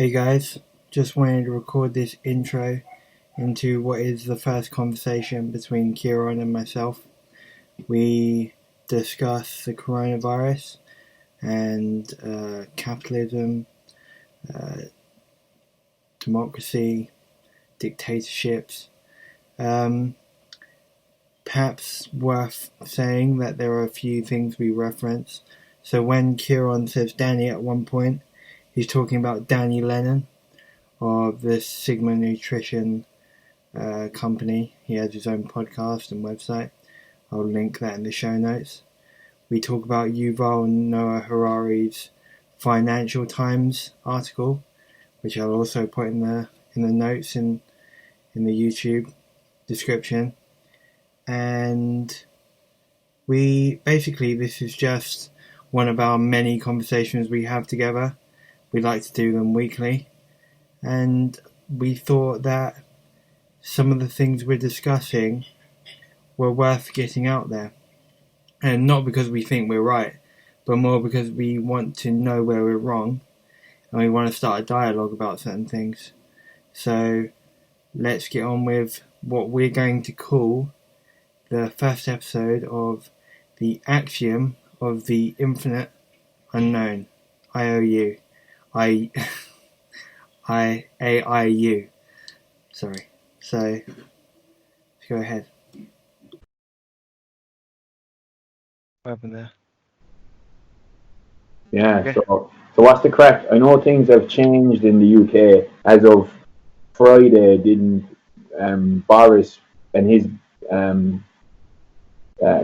Hey guys, just wanted to record this intro into what is the first conversation between Ciaran and myself. We discuss the coronavirus and capitalism, uh, democracy, dictatorships. Perhaps worth saying that there are a few things we reference. So when Ciaran says Danny at one point, he's talking about Danny Lennon of the Sigma Nutrition company. He has his own podcast and website. I'll link that in the show notes. We talk about Yuval Noah Harari's Financial Times article, which I'll also put in the notes in the YouTube description. And this is just one of our many conversations we have together. We like to do them weekly. And we thought that some of the things we're discussing were worth getting out there. And not because we think we're right, but more because we want to know where we're wrong and we want to start a dialogue about certain things. So let's get on with what we're going to call the first episode of the Axiom of the Infinite Unknown. IOU. AIU. Sorry. So, let's go ahead. What happened there? Yeah, okay. So what's the crack? I know things have changed in the UK. As of Friday, didn't Boris and his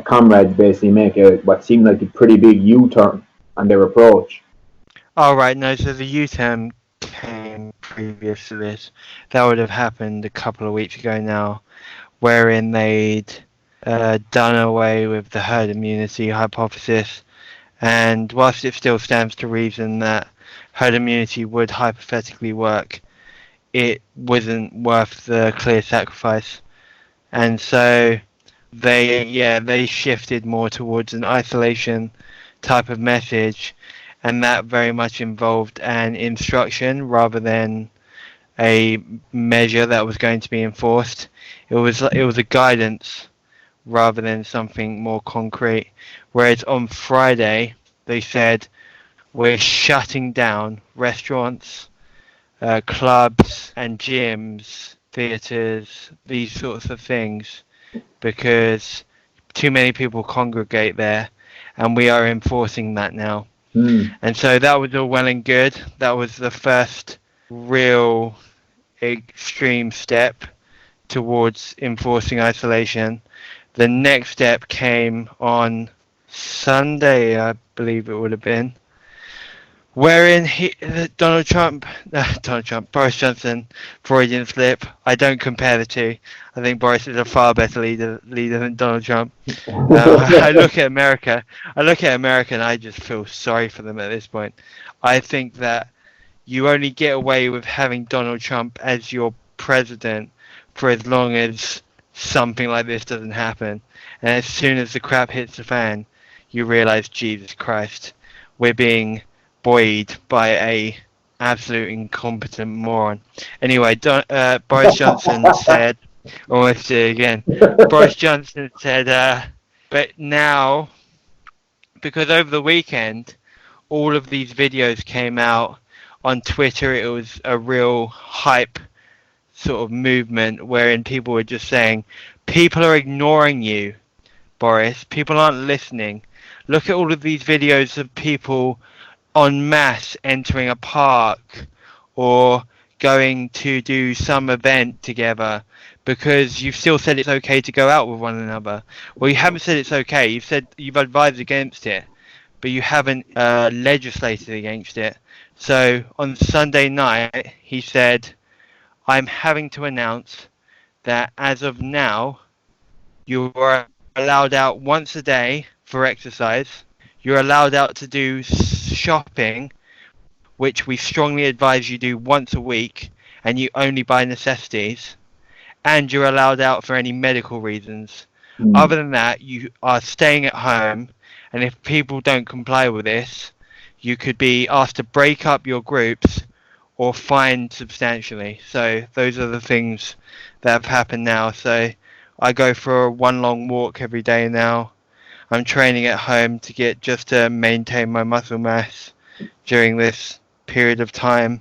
comrades basically make what seemed like a pretty big U-turn on their approach? Oh, right. No, so the U-turn came previous to this. That would have happened a couple of weeks ago now, wherein they'd done away with the herd immunity hypothesis. And whilst it still stands to reason that herd immunity would hypothetically work, it wasn't worth the clear sacrifice. And so they shifted more towards an isolation type of message, and that very much involved an instruction rather than a measure that was going to be enforced. It was a guidance rather than something more concrete. Whereas on Friday they said we're shutting down restaurants, clubs and gyms, theatres, these sorts of things, because too many people congregate there, and we are enforcing that now. And so that was all well and good. That was the first real extreme step towards enforcing isolation. The next step came on Sunday, I believe it would have been, wherein Boris Johnson, Freudian slip. I don't compare the two. I think Boris is a far better leader than Donald Trump. I look at America and I just feel sorry for them at this point. I think that you only get away with having Donald Trump as your president for as long as something like this doesn't happen. And as soon as the crap hits the fan, you realize, Jesus Christ, we're being buoyed by a absolute incompetent moron. Anyway, Boris Johnson said, almost did it again. Boris Johnson said, but now, because over the weekend, all of these videos came out on Twitter. It was a real hype sort of movement wherein people were just saying, people are ignoring you, Boris. People aren't listening. Look at all of these videos of people en masse entering a park or going to do some event together because you've still said it's okay to go out with one another. Well, you haven't said it's okay. You've advised against it, but you haven't legislated against it. So on Sunday night, he said, I'm having to announce that as of now, you are allowed out once a day for exercise. You're allowed out to do shopping, which we strongly advise you do once a week, and you only buy necessities. And you're allowed out for any medical reasons. Other than that, you are staying at home, and if people don't comply with this, you could be asked to break up your groups or fined substantially. So those are the things that have happened now. So I go for one long walk every day now. I'm training at home just to maintain my muscle mass during this period of time.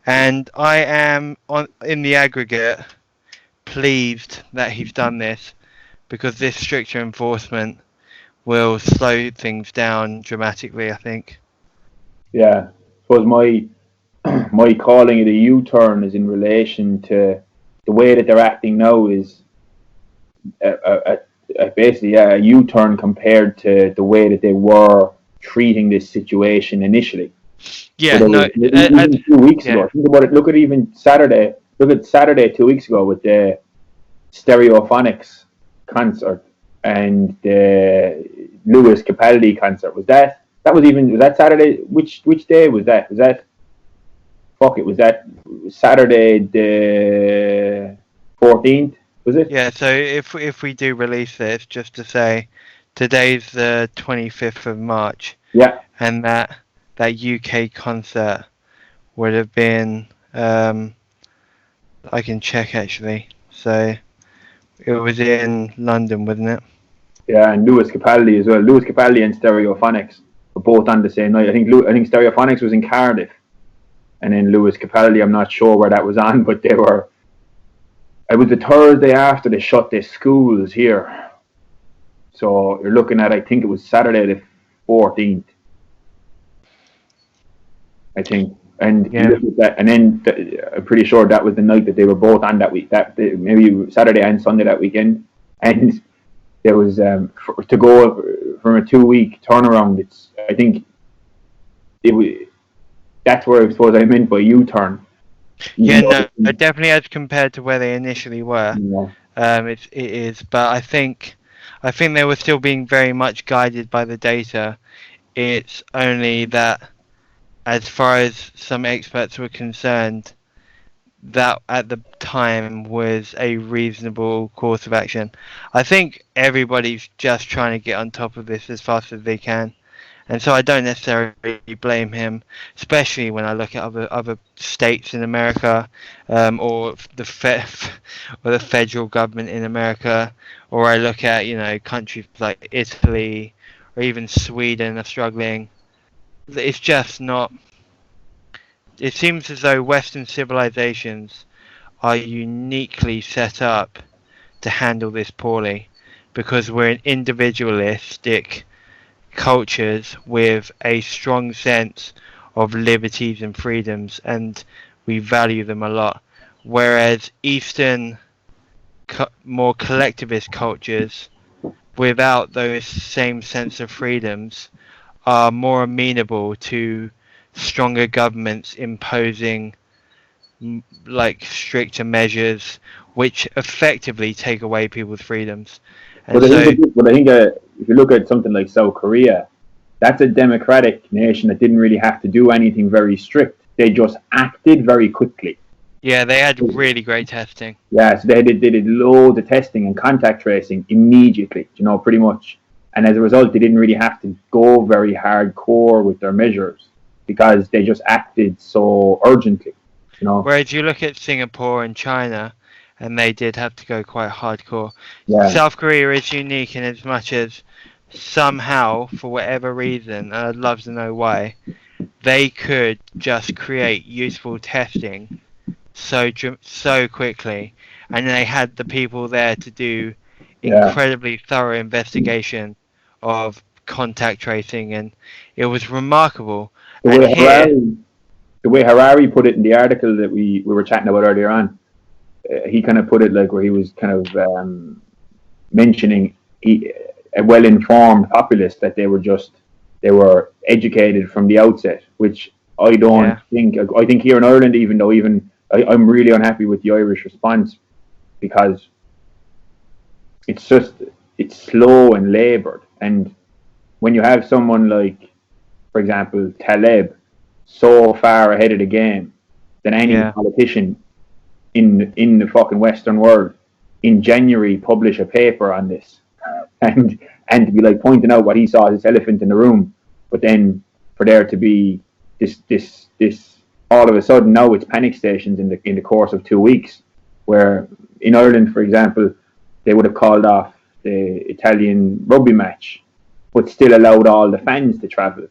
And I am in the aggregate pleased that he's done this, because this stricter enforcement will slow things down dramatically, I think. Yeah, I suppose my calling it a U-turn is in relation to the way that they're acting now is basically a U-turn compared to the way that they were treating this situation initially. Yeah, So no, even 2 weeks yeah, ago, think about it. Look at even Saturday. Look at Saturday 2 weeks ago with the Stereophonics concert and the Lewis Capaldi concert. Was that Saturday? Which day was that? Was that was that Saturday the 14th? Was it? yeah. So if we do release this, just to say, today's the 25th of March, Yeah. and that UK concert would have been, I can check actually. So it was in London, wasn't it? Yeah, and Lewis Capaldi as well. Lewis Capaldi and Stereophonics were both on the same night. I think Stereophonics was in Cardiff, and then Lewis Capaldi, I'm not sure where that was on, but they were. It was the Thursday after they shut their schools here, so you're looking at, I think it was Saturday the 14th, I think. And you Yeah. look at that, and then I'm pretty sure that was the night that they were both on that week. Maybe Saturday and Sunday that weekend, and there was to go from a 2 week turnaround. I think that's where I suppose I meant by U-turn. Yeah, no, definitely as compared to where they initially were. Yeah. It is, but I think they were still being very much guided by the data. It's only that, as far as some experts were concerned, that at the time was a reasonable course of action. I think everybody's just trying to get on top of this as fast as they can, and so I don't necessarily blame him, especially when I look at other states in America, or or the federal government in America, or I look at countries like Italy or even Sweden are struggling. It's just not. It seems as though Western civilizations are uniquely set up to handle this poorly, because we're an individualistic cultures with a strong sense of liberties and freedoms, and we value them a lot. Whereas Eastern, more collectivist cultures, without those same sense of freedoms, are more amenable to stronger governments imposing like stricter measures which effectively take away people's freedoms. And But I think if you look at something like South Korea, that's a democratic nation that didn't really have to do anything very strict. They just acted very quickly. yeah, they had really great testing. Yeah, so they did loads of testing and contact tracing immediately, pretty much. And as a result, they didn't really have to go very hardcore with their measures because they just acted so urgently, Whereas you look at Singapore and China, and they did have to go quite hardcore. Yeah. South Korea is unique in as much as somehow, for whatever reason, and I'd love to know why, they could just create useful testing so quickly, and they had the people there to do incredibly thorough investigation of contact tracing, and it was remarkable. The way Harari put it in the article that we were chatting about earlier on, he kind of put it like where he was kind of mentioning a well-informed populace, that they were educated from the outset, which I don't think. I think here in Ireland, I'm really unhappy with the Irish response, because it's slow and laboured, and when you have someone like, for example, Taleb, so far ahead of the game than any politician in the fucking Western world, in January publish a paper on this, and to be like pointing out what he saw as this elephant in the room, but then for there to be this all of a sudden now it's panic stations in the course of 2 weeks, where in Ireland, for example, they would have called off the Italian rugby match, but still allowed all the fans to travel.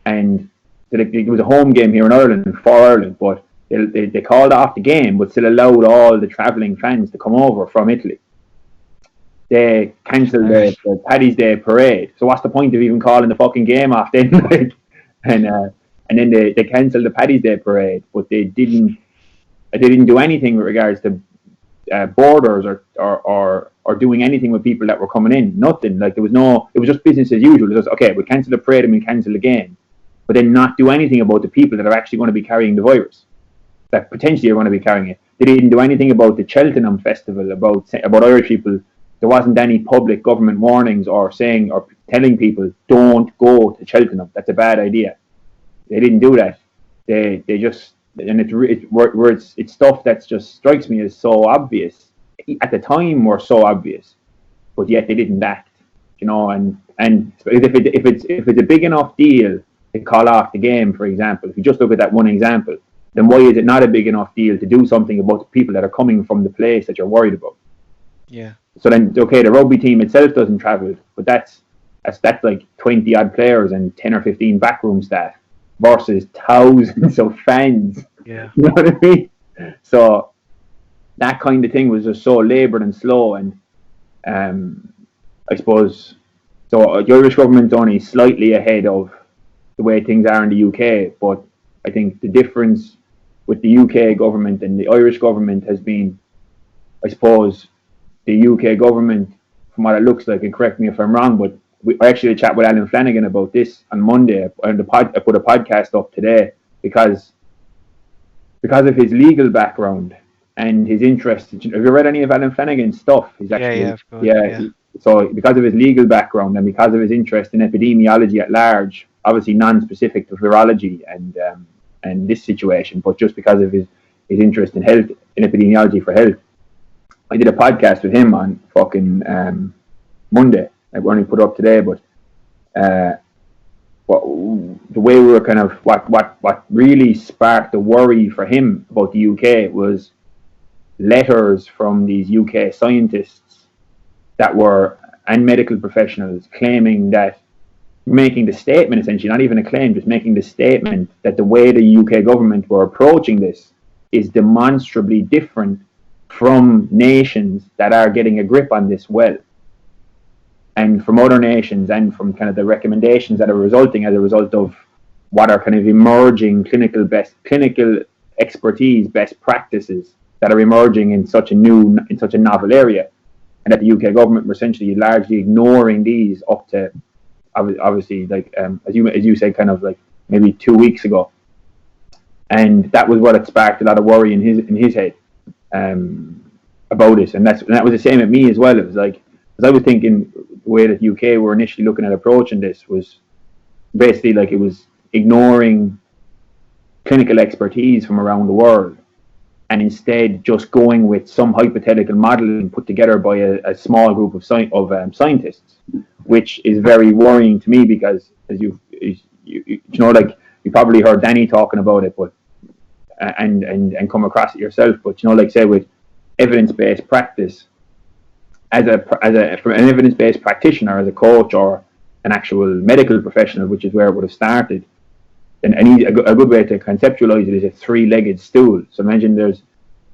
And so it was a home game here in Ireland for Ireland, but they called off the game, but still allowed all the travelling fans to come over from Italy. They cancelled the Paddy's Day parade. So what's the point of even calling the fucking game off then? And then they cancelled the Paddy's Day parade, but they didn't do anything with regards to borders or doing anything with people that were coming in. Nothing. Like, it was just business as usual. It was just, okay, we cancel the parade and we cancel the game, but then not do anything about the people that are actually going to be carrying the virus, that potentially are going to be carrying it. They didn't do anything about the Cheltenham festival, about Irish people. There wasn't any public government warnings or saying or telling people, don't go to Cheltenham. That's a bad idea. They didn't do that. They just, and it's stuff that just strikes me as so obvious. At the time, were so obvious, but yet they didn't act. And if it's a big enough deal to call off the game, for example, if you just look at that one example, then why is it not a big enough deal to do something about the people that are coming from the place that you're worried about? Yeah. So then, okay, the rugby team itself doesn't travel, but that's like 20 odd players and 10 or 15 backroom staff versus thousands of fans. Yeah. You know what I mean? So that kind of thing was just so laboured and slow, and I suppose so. The Irish government's only slightly ahead of the way things are in the UK, but I think the difference with the UK government and the Irish government has been, I suppose, the UK government, from what it looks like, and correct me if I'm wrong, but I actually chat with Alan Flanagan about this on Monday, and I put a podcast up today because of his legal background and his interest. Have you read any of Alan Flanagan's stuff? He's actually, of course. So because of his legal background and because of his interest in epidemiology at large, obviously non-specific to virology and this situation, but just because of his interest in health, in epidemiology for health, I did a podcast with him on fucking Monday. I only put it up today, but the way we were kind of what really sparked the worry for him about the UK was letters from these UK scientists that were, and medical professionals, claiming that, making the statement, essentially, not even a claim, just making the statement that the way the UK government were approaching this is demonstrably different from nations that are getting a grip on this well, and from other nations, and from kind of the recommendations that are resulting as a result of what are kind of emerging clinical expertise, best practices that are emerging in such a novel area, and that the UK government were essentially largely ignoring these up to, obviously, like as you said, kind of like maybe 2 weeks ago, and that was what had sparked a lot of worry in his head about it, and that was the same at me as well. It was like, as I was thinking, the way that the UK were initially looking at approaching this was basically like it was ignoring clinical expertise from around the world, and instead just going with some hypothetical modelling put together by a small group of scientists, which is very worrying to me because, as you know, like, you probably heard Danny talking about it, but and come across it yourself, but like, say, with evidence-based practice, from an evidence-based practitioner, as a coach or an actual medical professional, which is where it would have started. And a good way to conceptualize it is a three-legged stool. So imagine there's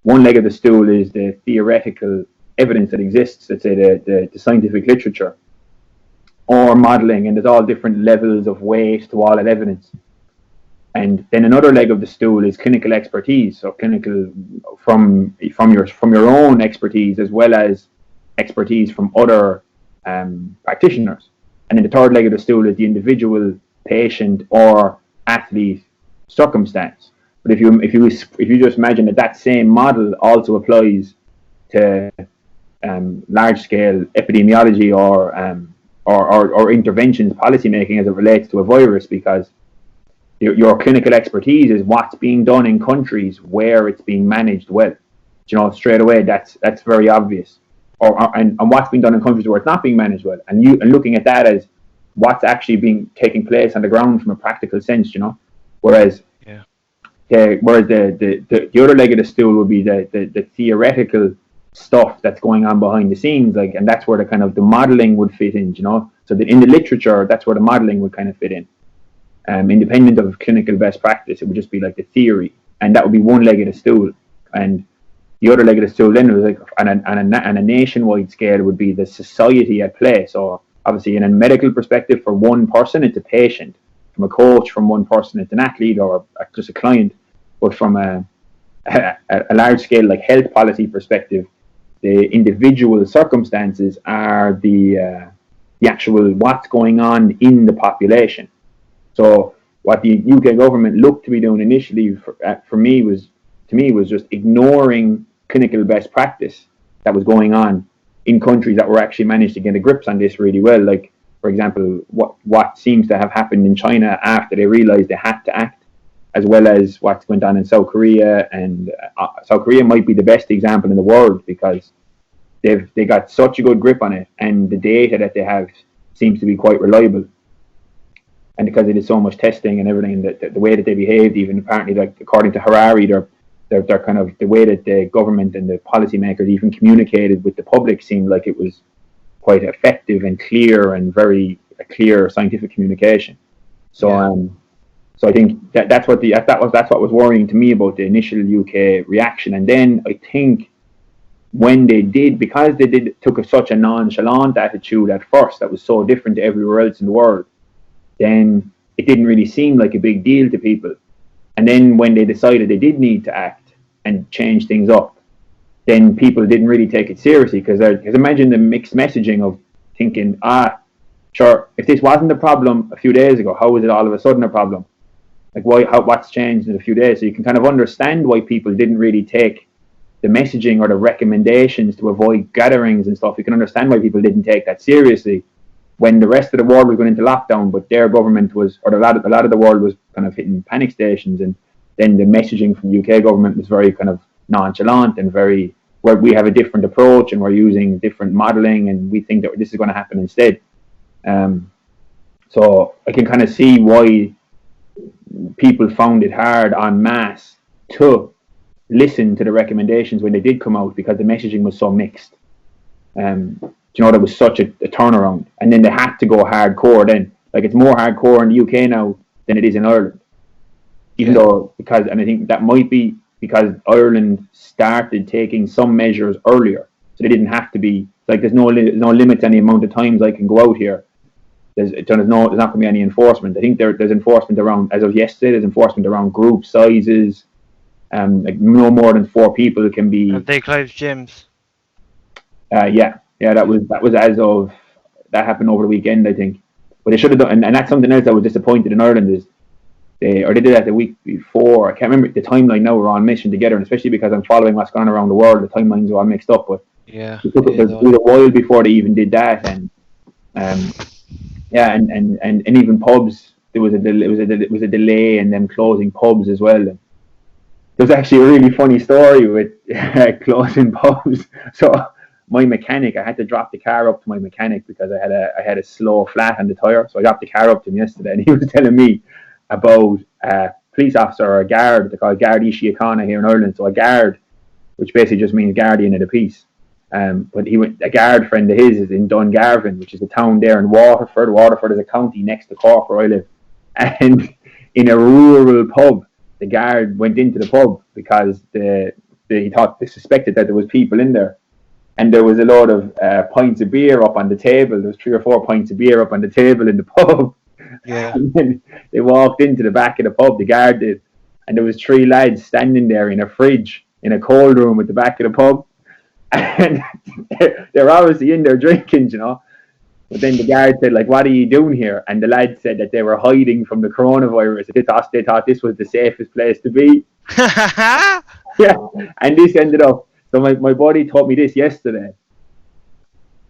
one leg of the stool is the theoretical evidence that exists, let's say the scientific literature, or modelling, and there's all different levels of weight to all that evidence. And then another leg of the stool is clinical expertise, so clinical from your own expertise, as well as expertise from other practitioners. And then the third leg of the stool is the individual patient or athlete circumstance. But if you just imagine that same model also applies to large scale epidemiology or interventions, policy making as it relates to a virus, because your clinical expertise is what's being done in countries where it's being managed well. Straight away that's very obvious. And what's being done in countries where it's not being managed well, and looking at that as what's actually taking place on the ground from a practical sense, whereas Okay, whereas the other leg of the stool would be the theoretical stuff that's going on behind the scenes, like, and that's where the kind of the modeling would fit in, you know. So that in the literature, that's where the modeling would kind of fit in. Independent of clinical best practice, it would just be like the theory, and that would be one leg of the stool. And the other leg of the stool then was like on a nationwide scale would be the society at play. So obviously, in a medical perspective, for one person, it's a patient. From a coach, from one person, it's an athlete or just a client. But from a large scale, like health policy perspective, the individual circumstances are the actual what's going on in the population. So what the UK government looked to be doing initially for me was just ignoring clinical best practice that was going on in countries that were actually managed to get a grips on this really well. Like, for example, what seems to have happened in China after they realized they had to act, as well as what's going on in South Korea. And South Korea might be the best example in the world because they got such a good grip on it, and the data that they have seems to be quite reliable. And because they did so much testing and everything, the way that they behaved, even apparently, like according to Harari, they're kind of the way that the government and the policymakers even communicated with the public seemed like it was quite effective and clear and very clear scientific communication. So, yeah. So I think that's what was worrying to me about the initial UK reaction. And then I think when they did, because they took such a nonchalant attitude at first, that was so different to everywhere else in the world, then it didn't really seem like a big deal to people. And then when they decided they did need to act and change things up, then people didn't really take it seriously, because imagine the mixed messaging of thinking, sure, if this wasn't a problem a few days ago, how is it all of a sudden a problem? Like, what's changed in a few days? So you can kind of understand why people didn't really take the messaging or the recommendations to avoid gatherings and stuff. You can understand why people didn't take that seriously when the rest of the world was going into lockdown, but their government was, or a lot of the world was kind of hitting panic stations, and then the messaging from the UK government was very kind of nonchalant and very, where we have a different approach and we're using different modelling and we think that this is going to happen instead. So I can kind of see why people found it hard en masse to listen to the recommendations when they did come out, because the messaging was so mixed. There was such a turnaround, and then they had to go hardcore then. Like, it's more hardcore in the UK now than it is in Ireland. Even though, and I think that might be because Ireland started taking some measures earlier, so they didn't have to be, like, there's no limit to any amount of times I can go out here. There's not going to be any enforcement. I think there's enforcement around, as of yesterday, there's enforcement around group sizes. Like, no more than 4 people can be. Have they closed gyms? Yeah, that was as of, that happened over the weekend, I think. But they should have done, and that's something else I was disappointed in Ireland is they did that the week before. I can't remember the timeline now. We're on mission together, and especially because I'm following what's going on around the world, the timelines are all mixed up. But it was a while before they even did that, and and even pubs. There was a delay in them closing pubs as well. There's actually a really funny story with closing pubs. So my mechanic, I had to drop the car up to my mechanic because I had a slow flat on the tire. So I dropped the car up to him yesterday, and he was telling me about a police officer or a guard. They call it Guard Ishiakana here in Ireland. So a guard, which basically just means guardian of the peace. But a guard friend of his is in Dungarvan, which is a town there in Waterford. Waterford is a county next to Cork where I live. And in a rural pub, the guard went into the pub because they suspected that there was people in there. And there was a load of pints of beer up on the table. There was 3 or 4 pints of beer up on the table in the pub. Yeah. And then they walked into the back of the pub, the guard did, and there was 3 lads standing there in a fridge in a cold room at the back of the pub. And they're obviously in there drinking, But then the guard said, like, what are you doing here? And the lads said that they were hiding from the coronavirus. They thought this was the safest place to be. Yeah. And this ended up, so my buddy taught me this yesterday.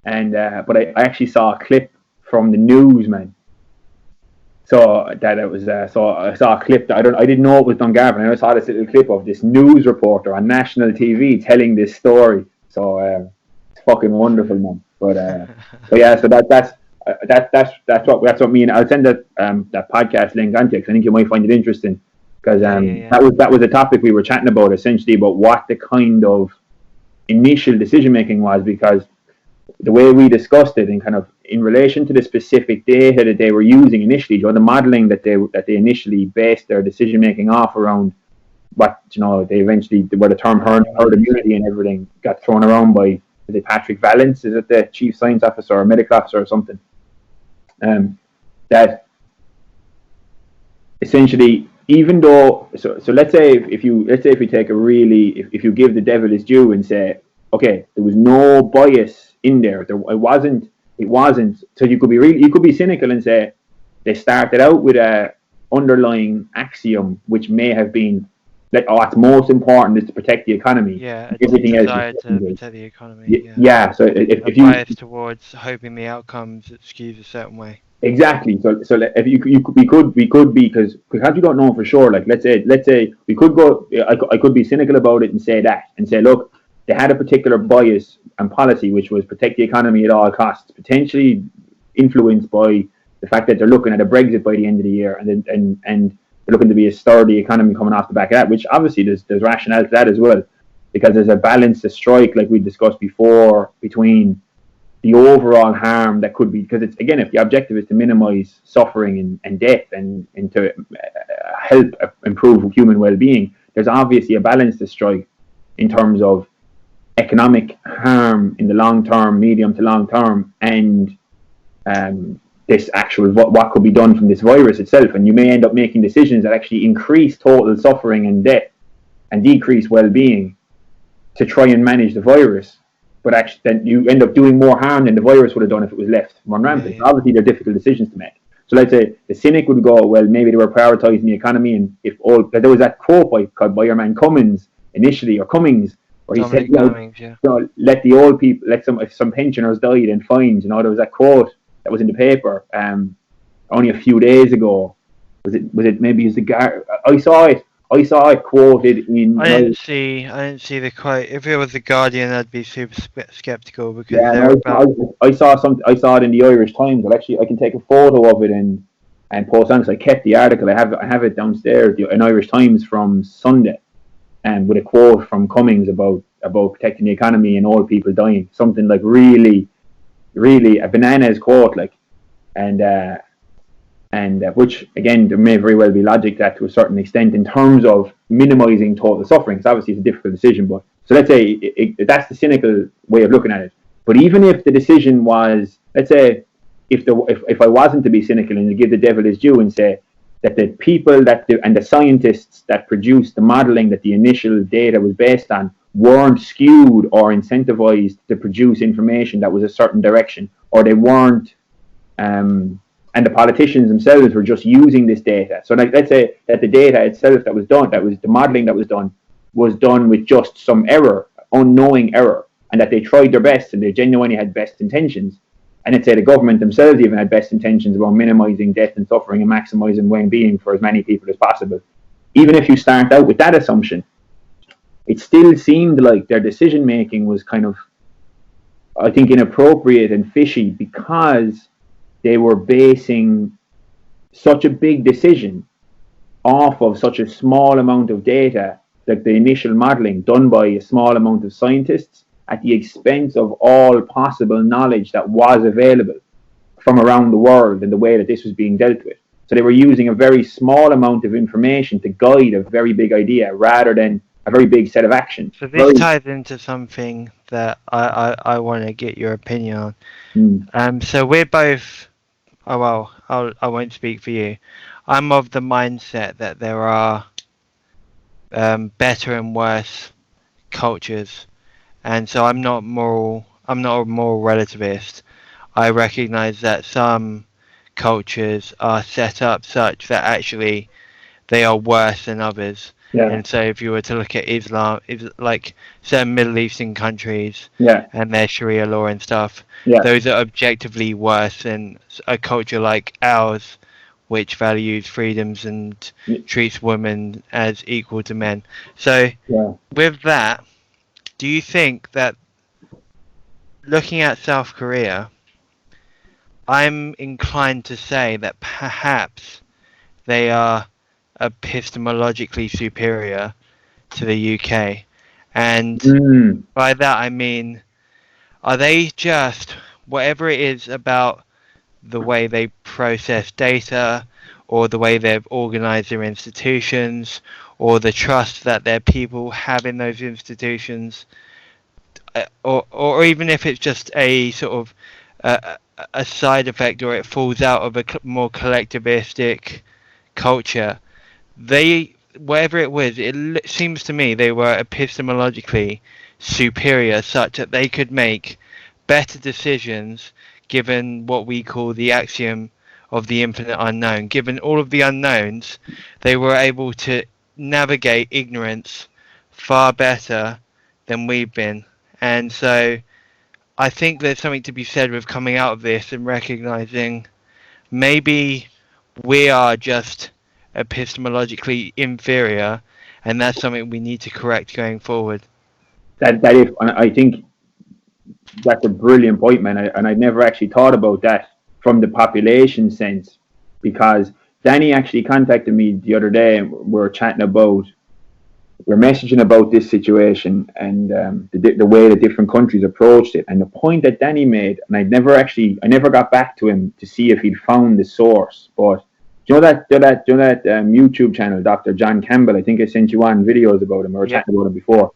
And but I actually saw a clip from the news, man. So that it was so I saw a clip that I didn't know it was Dungarvan. I saw this little clip of this news reporter on national TV telling this story. So it's fucking wonderful, man. But yeah, so that's what me and I'll send that podcast link on to you, because I think you might find it interesting. because Yeah. that was a topic we were chatting about, essentially about what the kind of initial decision making was, because the way we discussed it, and kind of in relation to the specific data that they were using initially, the modeling that they initially based their decision making off around, what they eventually, where the term herd immunity and everything got thrown around by, is it Patrick Valence? Is it the chief science officer or medical officer or something? That essentially, even though, so let's say if we take a really, if you give the devil his due and say, okay, there was no bias in there, it wasn't. So you could be cynical and say they started out with a underlying axiom which may have been like, it's most important is to protect the economy. Yeah, everything else desire to protect the economy. Yeah. So if you bias towards hoping the outcomes skews a certain way. Exactly. So if we could be, because you don't know for sure. Like let's say we could go. I could be cynical about it and say, look, they had a particular bias and policy which was protect the economy at all costs, potentially influenced by the fact that they're looking at a Brexit by the end of the year, and they're looking to be a sturdy economy coming off the back of that. Which obviously there's rationale to that as well, because there's a balance to strike, like we discussed before, between the overall harm that could be, because it's, again, if the objective is to minimize suffering and death and to help improve human well-being, there's obviously a balance to strike in terms of economic harm in the long term, medium to long term, and this actual what could be done from this virus itself. And you may end up making decisions that actually increase total suffering and death and decrease well-being to try and manage the virus. But actually, then you end up doing more harm than the virus would have done if it was left run rampant. Yeah. Obviously, they're difficult decisions to make. So let's say the cynic would go, well, maybe they were prioritizing the economy, and there was that quote by your man Cummins initially, or Cummings, where he said, let the old people, if some pensioners died and fined, there was that quote that was in the paper only a few days ago. Was it maybe is the I saw it quoted in. I didn't see the quote. If it was the Guardian, I'd be super skeptical, because I saw it in the Irish Times. But actually, I can take a photo of it and post on, because I kept the article. I have it downstairs, an Irish Times from Sunday, and with a quote from Cummings about protecting the economy and old people dying. Something like really, really a bananas quote, like, and which, again, there may very well be logic that to a certain extent in terms of minimizing total suffering, because obviously it's a difficult decision. But so let's say that's the cynical way of looking at it. But even if the decision was, let's say, if I wasn't to be cynical and to give the devil his due and say that the people and the scientists that produced the modeling that the initial data was based on weren't skewed or incentivized to produce information that was a certain direction, or they weren't and the politicians themselves were just using this data. So let's say that the data itself that was the modeling that was done with just some error, unknowing error, and that they tried their best and they genuinely had best intentions. And let's say the government themselves even had best intentions about minimizing death and suffering and maximizing well-being for as many people as possible. Even if you start out with that assumption, it still seemed like their decision-making was kind of, I think, inappropriate and fishy, because they were basing such a big decision off of such a small amount of data, like the initial modeling done by a small amount of scientists, at the expense of all possible knowledge that was available from around the world and the way that this was being dealt with. So they were using a very small amount of information to guide a very big idea rather than a very big set of actions. So this ties into something that I want to get your opinion on. So we're both... Oh, well, I won't speak for you. I'm of the mindset that there are better and worse cultures, and so I'm not a moral relativist. I recognize that some cultures are set up such that actually they are worse than others. Yeah. And so if you were to look at Islam, like certain Middle Eastern countries, and their Sharia law and stuff, those are objectively worse than a culture like ours, which values freedoms and treats women as equal to men. So with that, do you think that, looking at South Korea, I'm inclined to say that perhaps they are epistemologically superior to the UK. And by that I mean, are they just, whatever it is about the way they process data, or the way they've organized their institutions, or the trust that their people have in those institutions, or even if it's just a sort of a side effect, or it falls out of a more collectivistic culture, they, whatever it was, it seems to me they were epistemologically superior, such that they could make better decisions given what we call the axiom of the infinite unknown. Given all of the unknowns, they were able to navigate ignorance far better than we've been. And so I think there's something to be said with coming out of this and recognizing maybe we are just epistemologically inferior, and that's something we need to correct going forward. That is, I think that's a brilliant point, man. And I never actually thought about that from the population sense, because Danny actually contacted me the other day, and we're messaging about this situation and the way the different countries approached it. And the point that Danny made, and I never got back to him to see if he'd found the source, but do you know that YouTube channel, Dr. John Campbell? I think I sent you on videos about him, or chatting about him before.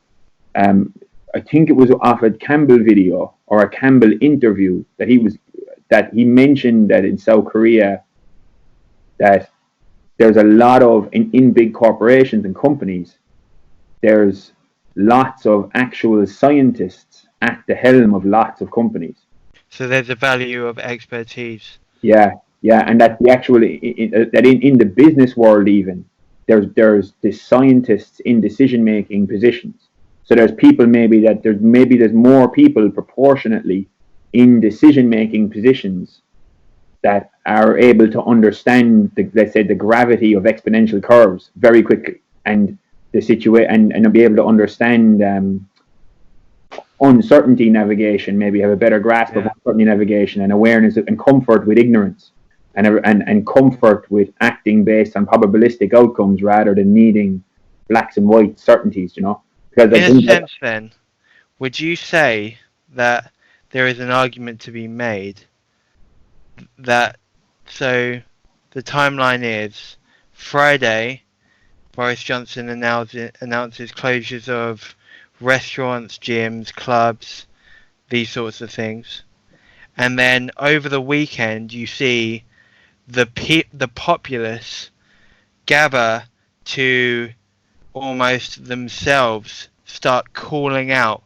I think it was off a Campbell video or a Campbell interview that he mentioned that in South Korea that there's a lot of in big corporations and companies, there's lots of actual scientists at the helm of lots of companies. So there's a value of expertise. Yeah, and that the actual that in the business world even there's the scientists in decision making positions. So there's people there's more people proportionately in decision making positions that are able to understand the gravity of exponential curves very quickly, and the situation, and be able to understand uncertainty navigation, maybe have a better grasp of uncertainty navigation, and awareness and comfort with ignorance, and comfort with acting based on probabilistic outcomes rather than needing blacks and white certainties, Because in a sense, then, would you say that there is an argument to be made that, so the timeline is Friday, Boris Johnson announces closures of restaurants, gyms, clubs, these sorts of things, and then over the weekend you see the populace gather to almost themselves start calling out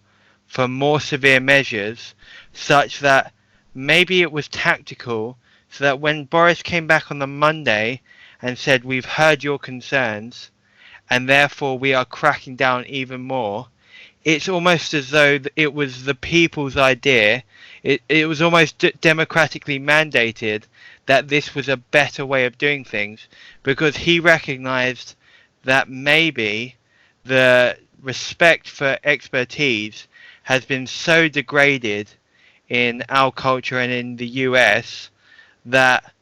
for more severe measures, such that maybe it was tactical, so that when Boris came back on the Monday and said, we've heard your concerns and therefore we are cracking down even more, it's almost as though it was the people's idea. It was almost democratically mandated that this was a better way of doing things, because he recognized that maybe the respect for expertise has been so degraded in our culture and in the US that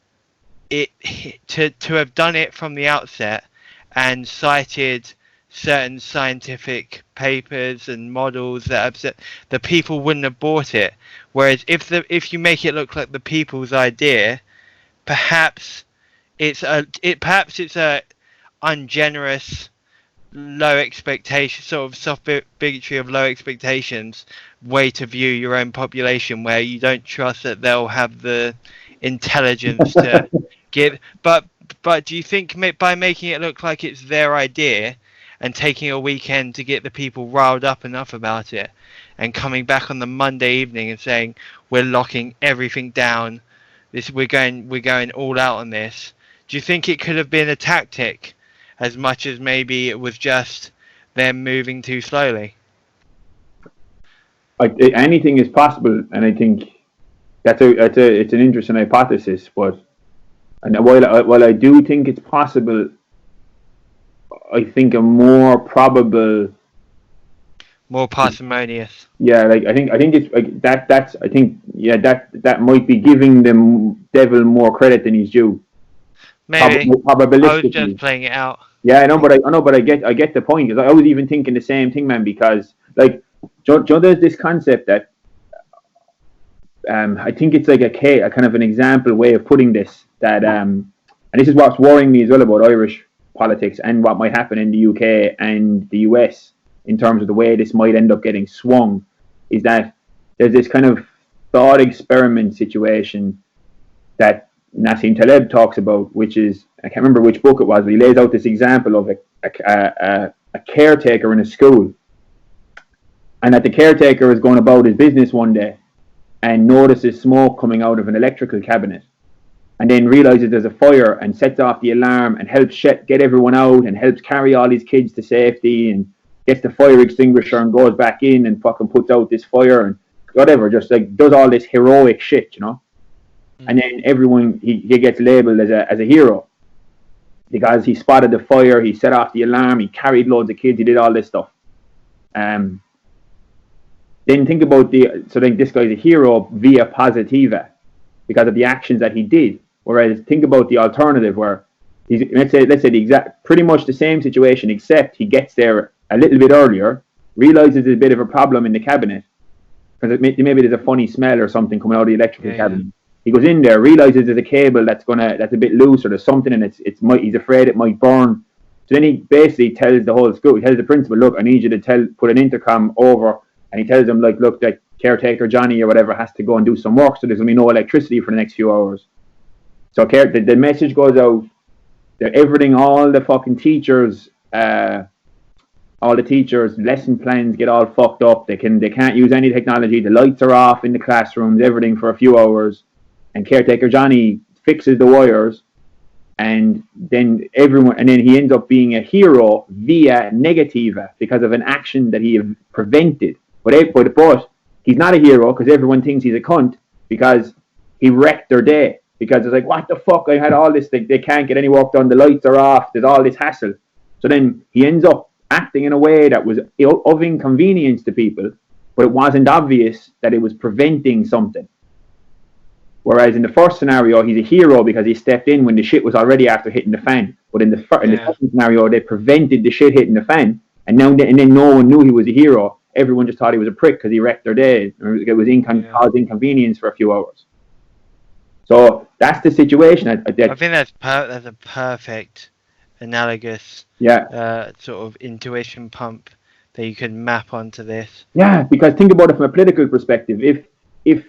to have done it from the outset and cited certain scientific papers and models that have said the people wouldn't have bought it. Whereas if you make it look like the people's idea, perhaps it's a ungenerous, low expectation, sort of soft bigotry of low expectations way to view your own population, where you don't trust that they'll have the intelligence to give. But do you think by making it look like it's their idea and taking a weekend to get the people riled up enough about it, and coming back on the Monday evening and saying we're locking everything down, we're going all out on this, do you think it could have been a tactic as much as maybe it was just them moving too slowly? Anything is possible, and I think it's an interesting hypothesis. But while I do think it's possible, I think a more probable, more parsimonious. Yeah, I think it's like that. I think that might be giving the devil more credit than he's due. Maybe. I was probabilistically. just playing it out. Yeah, I know, but I get the point. Because I was even thinking the same thing, man. Because like, there's this concept that I think it's like a kind of an example way of putting this. That and this is what's worrying me as well about Irish politics and what might happen in the UK and the US in terms of the way this might end up getting swung. Is that there's this kind of thought experiment situation that Nassim Taleb talks about, which is, I can't remember which book it was, but he lays out this example of a caretaker in a school, and that the caretaker is going about his business one day and notices smoke coming out of an electrical cabinet, and then realizes there's a fire and sets off the alarm and helps get everyone out and helps carry all these kids to safety and gets the fire extinguisher and goes back in and fucking puts out this fire and whatever, just like does all this heroic shit, you know. And then everyone, he gets labelled as a hero because he spotted the fire, he set off the alarm, he carried loads of kids, he did all this stuff. Then think about this guy's a hero via positiva because of the actions that he did. Whereas think about the alternative where he's, let's say the exact, pretty much the same situation, except he gets there a little bit earlier, realizes there's a bit of a problem in the cabinet because maybe there's a funny smell or something coming out of the electrical cabinet. He goes in there, realizes there's a cable that's a bit loose or there's something and he's afraid it might burn. So then he basically tells the whole school, he tells the principal, look, I need you to put an intercom over, and he tells them, like, look, that caretaker Johnny or whatever has to go and do some work, so there's going to be no electricity for the next few hours. So the message goes out, that everything, all the fucking teachers, lesson plans get all fucked up. They can't use any technology. The lights are off in the classrooms, everything for a few hours. And caretaker Johnny fixes the wires, and then he ends up being a hero via negativa because of an action that he prevented. But he's not a hero because everyone thinks he's a cunt because he wrecked their day. Because it's like, what the fuck? I had all this. They can't get any work done. The lights are off. There's all this hassle. So then he ends up acting in a way that was of inconvenience to people, but it wasn't obvious that it was preventing something. Whereas in the first scenario, he's a hero because he stepped in when the shit was already after hitting the fan. But in the second scenario, they prevented the shit hitting the fan, and then no one knew he was a hero. Everyone just thought he was a prick because he wrecked their day. It was caused inconvenience for a few hours. So that's the situation. I think that's a perfect analogous sort of intuition pump that you can map onto this. Yeah, because think about it from a political perspective. If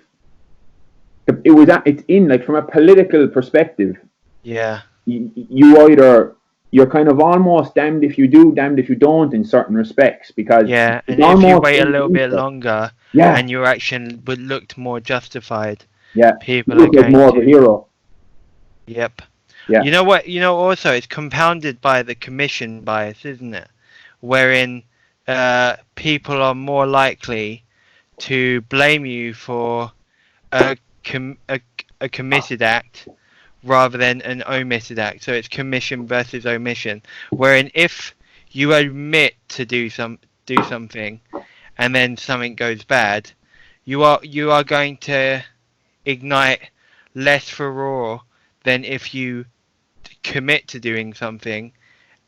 it's in, like, from a political perspective. Yeah. You're kind of almost damned if you do, damned if you don't in certain respects, because and if you wait a little bit longer, and your action would look more justified, people are going more of a hero. Yep. Yeah. You know what? Also, it's compounded by the commission bias, isn't it? Wherein people are more likely to blame you for a committed act rather than an omitted act. So it's commission versus omission. Wherein if you omit to do something and then something goes bad, you are going to ignite less furore than if you commit to doing something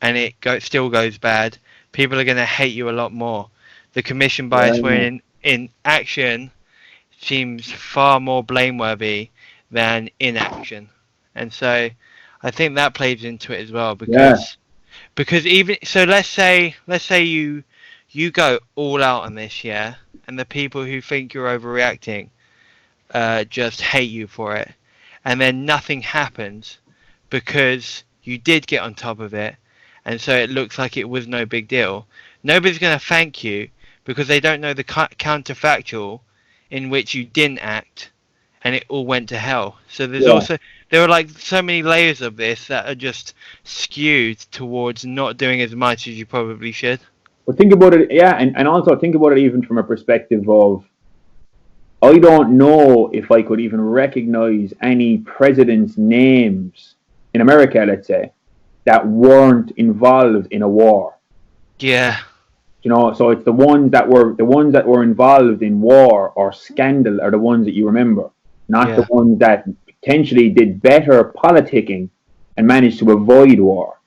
and it still goes bad. People are going to hate you a lot more. The commission bias wherein in action seems far more blameworthy than inaction, and so I think that plays into it as well because even so, let's say you go all out on this, and the people who think you're overreacting just hate you for it, and then nothing happens because you did get on top of it, and so it looks like it was no big deal. Nobody's going to thank you because they don't know the counterfactual in which you didn't act and it all went to hell. So there are like so many layers of this that are just skewed towards not doing as much as you probably should. But think about it, and also think about it even from a perspective of, I don't know if I could even recognize any presidents' names in America, let's say, that weren't involved in a war. Yeah. So it's the ones that were involved in war or scandal are the ones that you remember, not the ones that potentially did better politicking and manage to avoid war.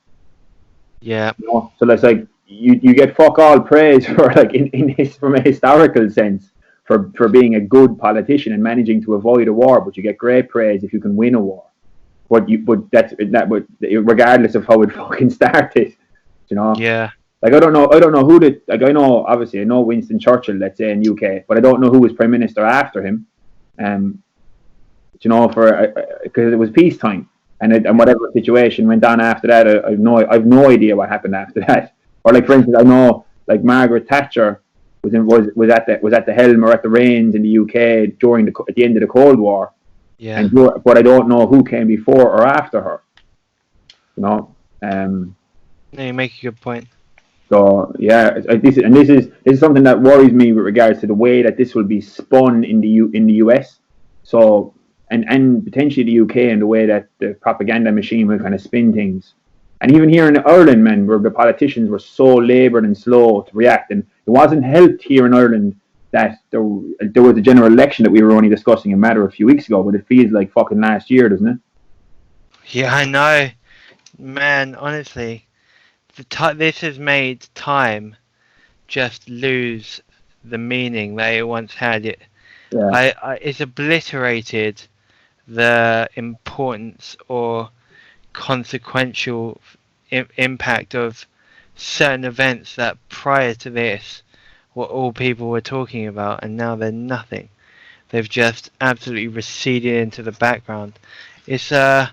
Yeah. You know? So that's like you get fuck all praise for like from a historical sense for being a good politician and managing to avoid a war, but you get great praise if you can win a war. But regardless of how it fucking started, you know. Yeah. Like I don't know who did. Like I know obviously I know Winston Churchill, let's say in UK, but I don't know who was prime minister after him. You know, for because it was peacetime, and whatever situation went on after that, I've no idea what happened after that. Or like for instance, I know like Margaret Thatcher was at the helm or at the reins in the UK at the end of the Cold War. Yeah. But I don't know who came before or after her. You know. No, you make a good point. So yeah, this is something that worries me with regards to the way that this will be spun in the US. So and potentially the UK and the way that the propaganda machine will kind of spin things. And even here in Ireland, man, where the politicians were so laboured and slow to react, and it wasn't helped here in Ireland that there was a general election that we were only discussing a matter of a few weeks ago, but it feels like fucking last year, doesn't it? Yeah, I know, man. Honestly, this has made time just lose the meaning that it once had. It's obliterated the importance or consequential impact of certain events that prior to this were all people were talking about, and now they're nothing. They've just absolutely receded into the background. It's so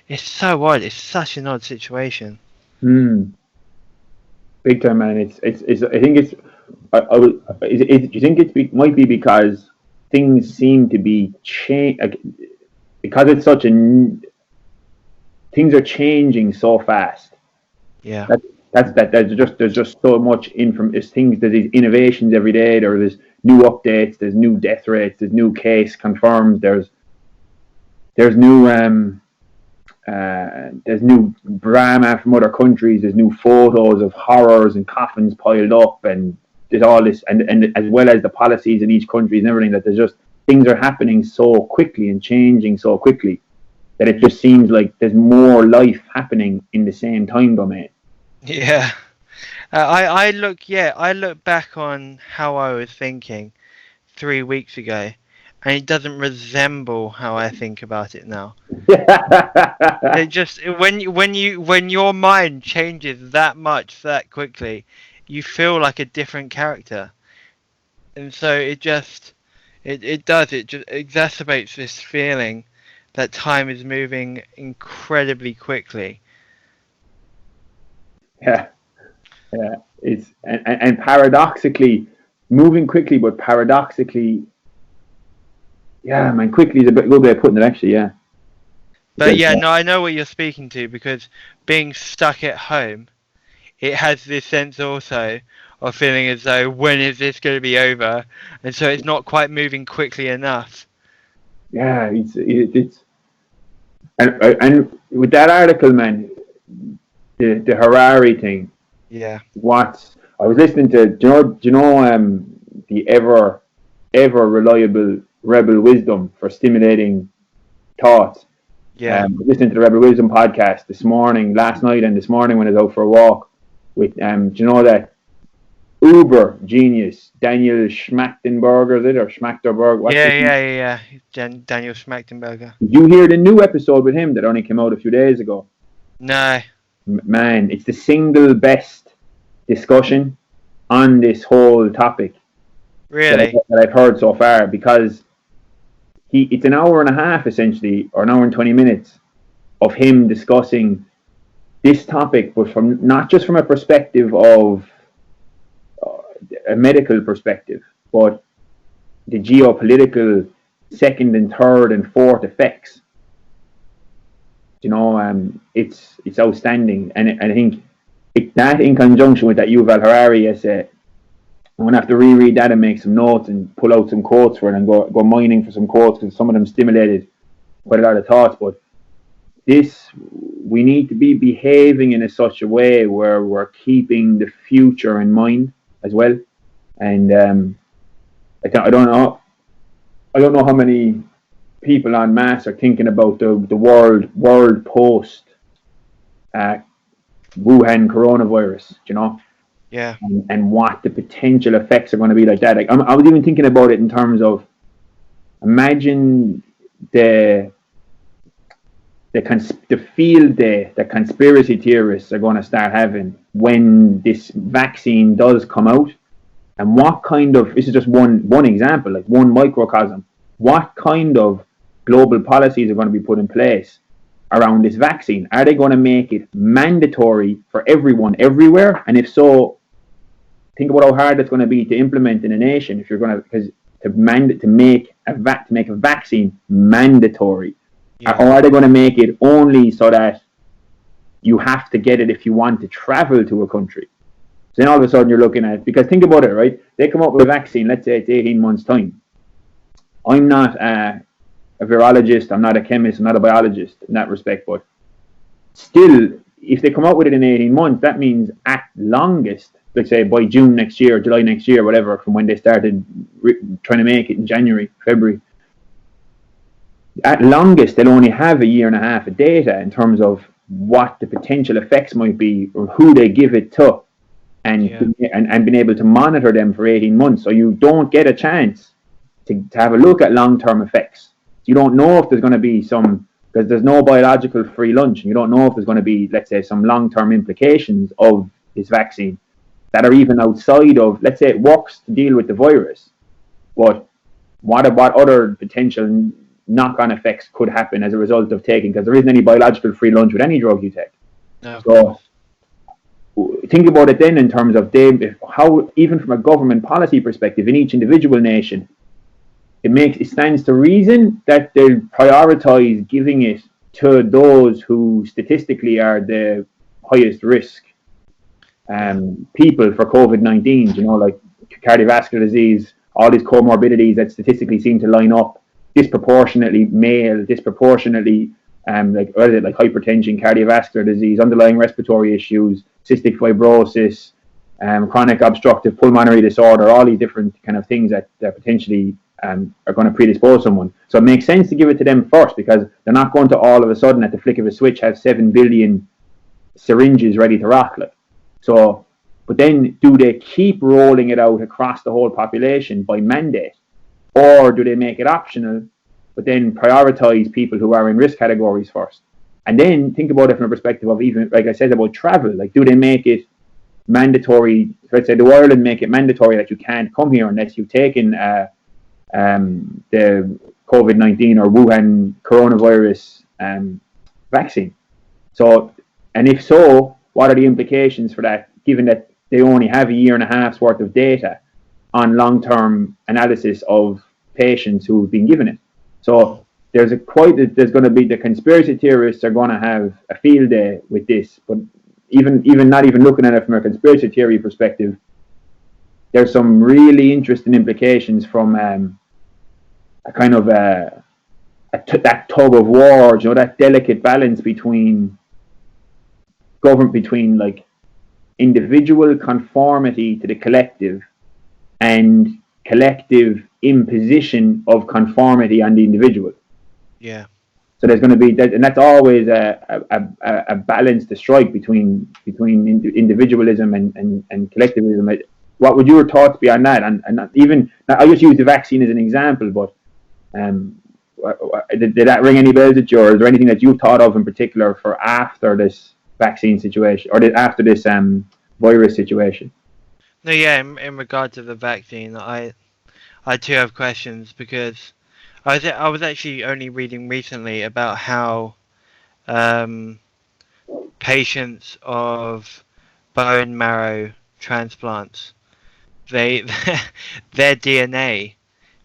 odd. It's such an odd situation. Big time, man. It's I think it's you think might be because things seem to be because it's such things are changing so fast. Yeah. There's just so much there's these innovations every day. There's new updates, there's new death rates, there's new case confirmed, there's new drama from other countries, there's new photos of horrors and coffins piled up, and there's all this, and as well as the policies in each country and everything, that there's just things are happening so quickly and changing so quickly that it just seems like there's more life happening in the same time domain. Yeah. I look back on how I was thinking 3 weeks ago, and it doesn't resemble how I think about it now. It just when your mind changes that much that quickly, you feel like a different character, and so it just exacerbates this feeling that time is moving incredibly quickly. Yeah. It's and paradoxically moving quickly, but paradoxically, yeah, man, quickly is a good way of putting it, actually. Yeah. But yeah, no, I know what you're speaking to, because being stuck at home, it has this sense also of feeling as though, when is this going to be over? And so it's not quite moving quickly enough. Yeah, it's and with that article, man, the Harari thing. Yeah. What I was listening to, do you know the ever reliable Rebel Wisdom for stimulating thoughts. Yeah. Listening to the Rebel Wisdom podcast last night and this morning when I was out for a walk with do you know that uber genius Daniel Schmachtenberger, is it, or Schmachterberg? Yeah. Daniel Schmachtenberger. Did you hear the new episode with him that only came out a few days ago? No. Man, it's the single best discussion on this whole topic. Really? That I've heard so far, because it's an hour and a half essentially, or an hour and 20 minutes of him discussing this topic, but from not just from a perspective of a medical perspective, but the geopolitical second and third and fourth effects. You know, it's outstanding, and I think that in conjunction with that Yuval Harari essay, I'm gonna have to reread that and make some notes and pull out some quotes for it and go mining for some quotes, because some of them stimulated quite a lot of thoughts. But we need to be behaving in such a way where we're keeping the future in mind as well. And I don't know how many people en masse are thinking about the world post Wuhan coronavirus, you know, Yeah. and what the potential effects are going to be like that. Like I was even thinking about it in terms of, imagine the field day that conspiracy theorists are going to start having when this vaccine does come out, and what kind of, this is just one example, like one microcosm, what kind of global policies are going to be put in place around this vaccine. Are they going to make it mandatory for everyone everywhere? And if so, think about how hard it's going to be to implement in a nation if you're going to, because to make a vaccine mandatory. Yeah. Or are they going to make it only so that you have to get it if you want to travel to a country? So then all of a sudden you're looking at, because think about it, right? They come up with a vaccine, let's say it's 18 months' time. I'm not a virologist, I'm not a chemist, I'm not a biologist in that respect, but still, if they come out with it in 18 months, that means at longest, let's say by June next year, July next year, whatever, from when they started trying to make it in January, February, at longest they'll only have a year and a half of data in terms of what the potential effects might be or who they give it to, and being able to monitor them for 18 months. So you don't get a chance to have a look at long-term effects. You don't know if there's going to be some, because there's no biological free lunch, and you don't know if there's going to be, let's say, some long-term implications of this vaccine that are even outside of, let's say it works to deal with the virus, but what other potential knock-on effects could happen as a result of taking, because there isn't any biological free lunch with any drug you take. No, so think about it then in terms of how, even from a government policy perspective, in each individual nation, it stands to reason that they'll prioritize giving it to those who statistically are the highest risk people for COVID-19, you know, like cardiovascular disease, all these comorbidities that statistically seem to line up disproportionately male, disproportionately like hypertension, cardiovascular disease, underlying respiratory issues, cystic fibrosis, chronic obstructive pulmonary disorder, all these different kind of things that potentially are going to predispose someone. So it makes sense to give it to them first, because they're not going to all of a sudden at the flick of a switch have 7 billion syringes ready to rock. Like. So, but then do they keep rolling it out across the whole population by mandate? Or do they make it optional, but then prioritize people who are in risk categories first? And then think about it from a perspective of, even, like I said, about travel. Like, do they make it mandatory? Let's say, do Ireland make it mandatory that you can't come here unless you've taken the COVID-19 or Wuhan coronavirus vaccine? So, and if so, what are the implications for that, given that they only have a year and a half's worth of data on long-term analysis of patients who've been given it? So there's going to be, the conspiracy theorists are going to have a field day with this. But even not even looking at it from a conspiracy theory perspective, there's some really interesting implications from a kind of that tug of war, you know, that delicate balance between like individual conformity to the collective and collective imposition of conformity on the individual. Yeah. So there's going to be that, and that's always a balance to strike between individualism and collectivism. What would your thoughts be on that? And even, I just use the vaccine as an example, but did that ring any bells at you, or is there anything that you've thought of in particular for after this vaccine situation, or after this virus situation? No, yeah. In regard to the vaccine, I too have questions, because I was actually only reading recently about how patients of bone marrow transplants, their DNA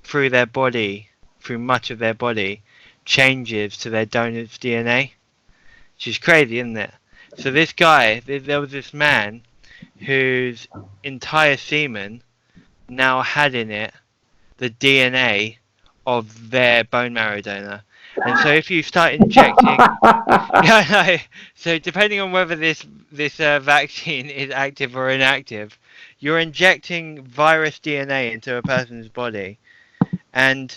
through much of their body, changes to their donor's DNA, which is crazy, isn't it? So this guy, there was this man whose entire semen now had in it the DNA of their bone marrow donor. And so if you start injecting so depending on whether this vaccine is active or inactive, you're injecting virus DNA into a person's body, and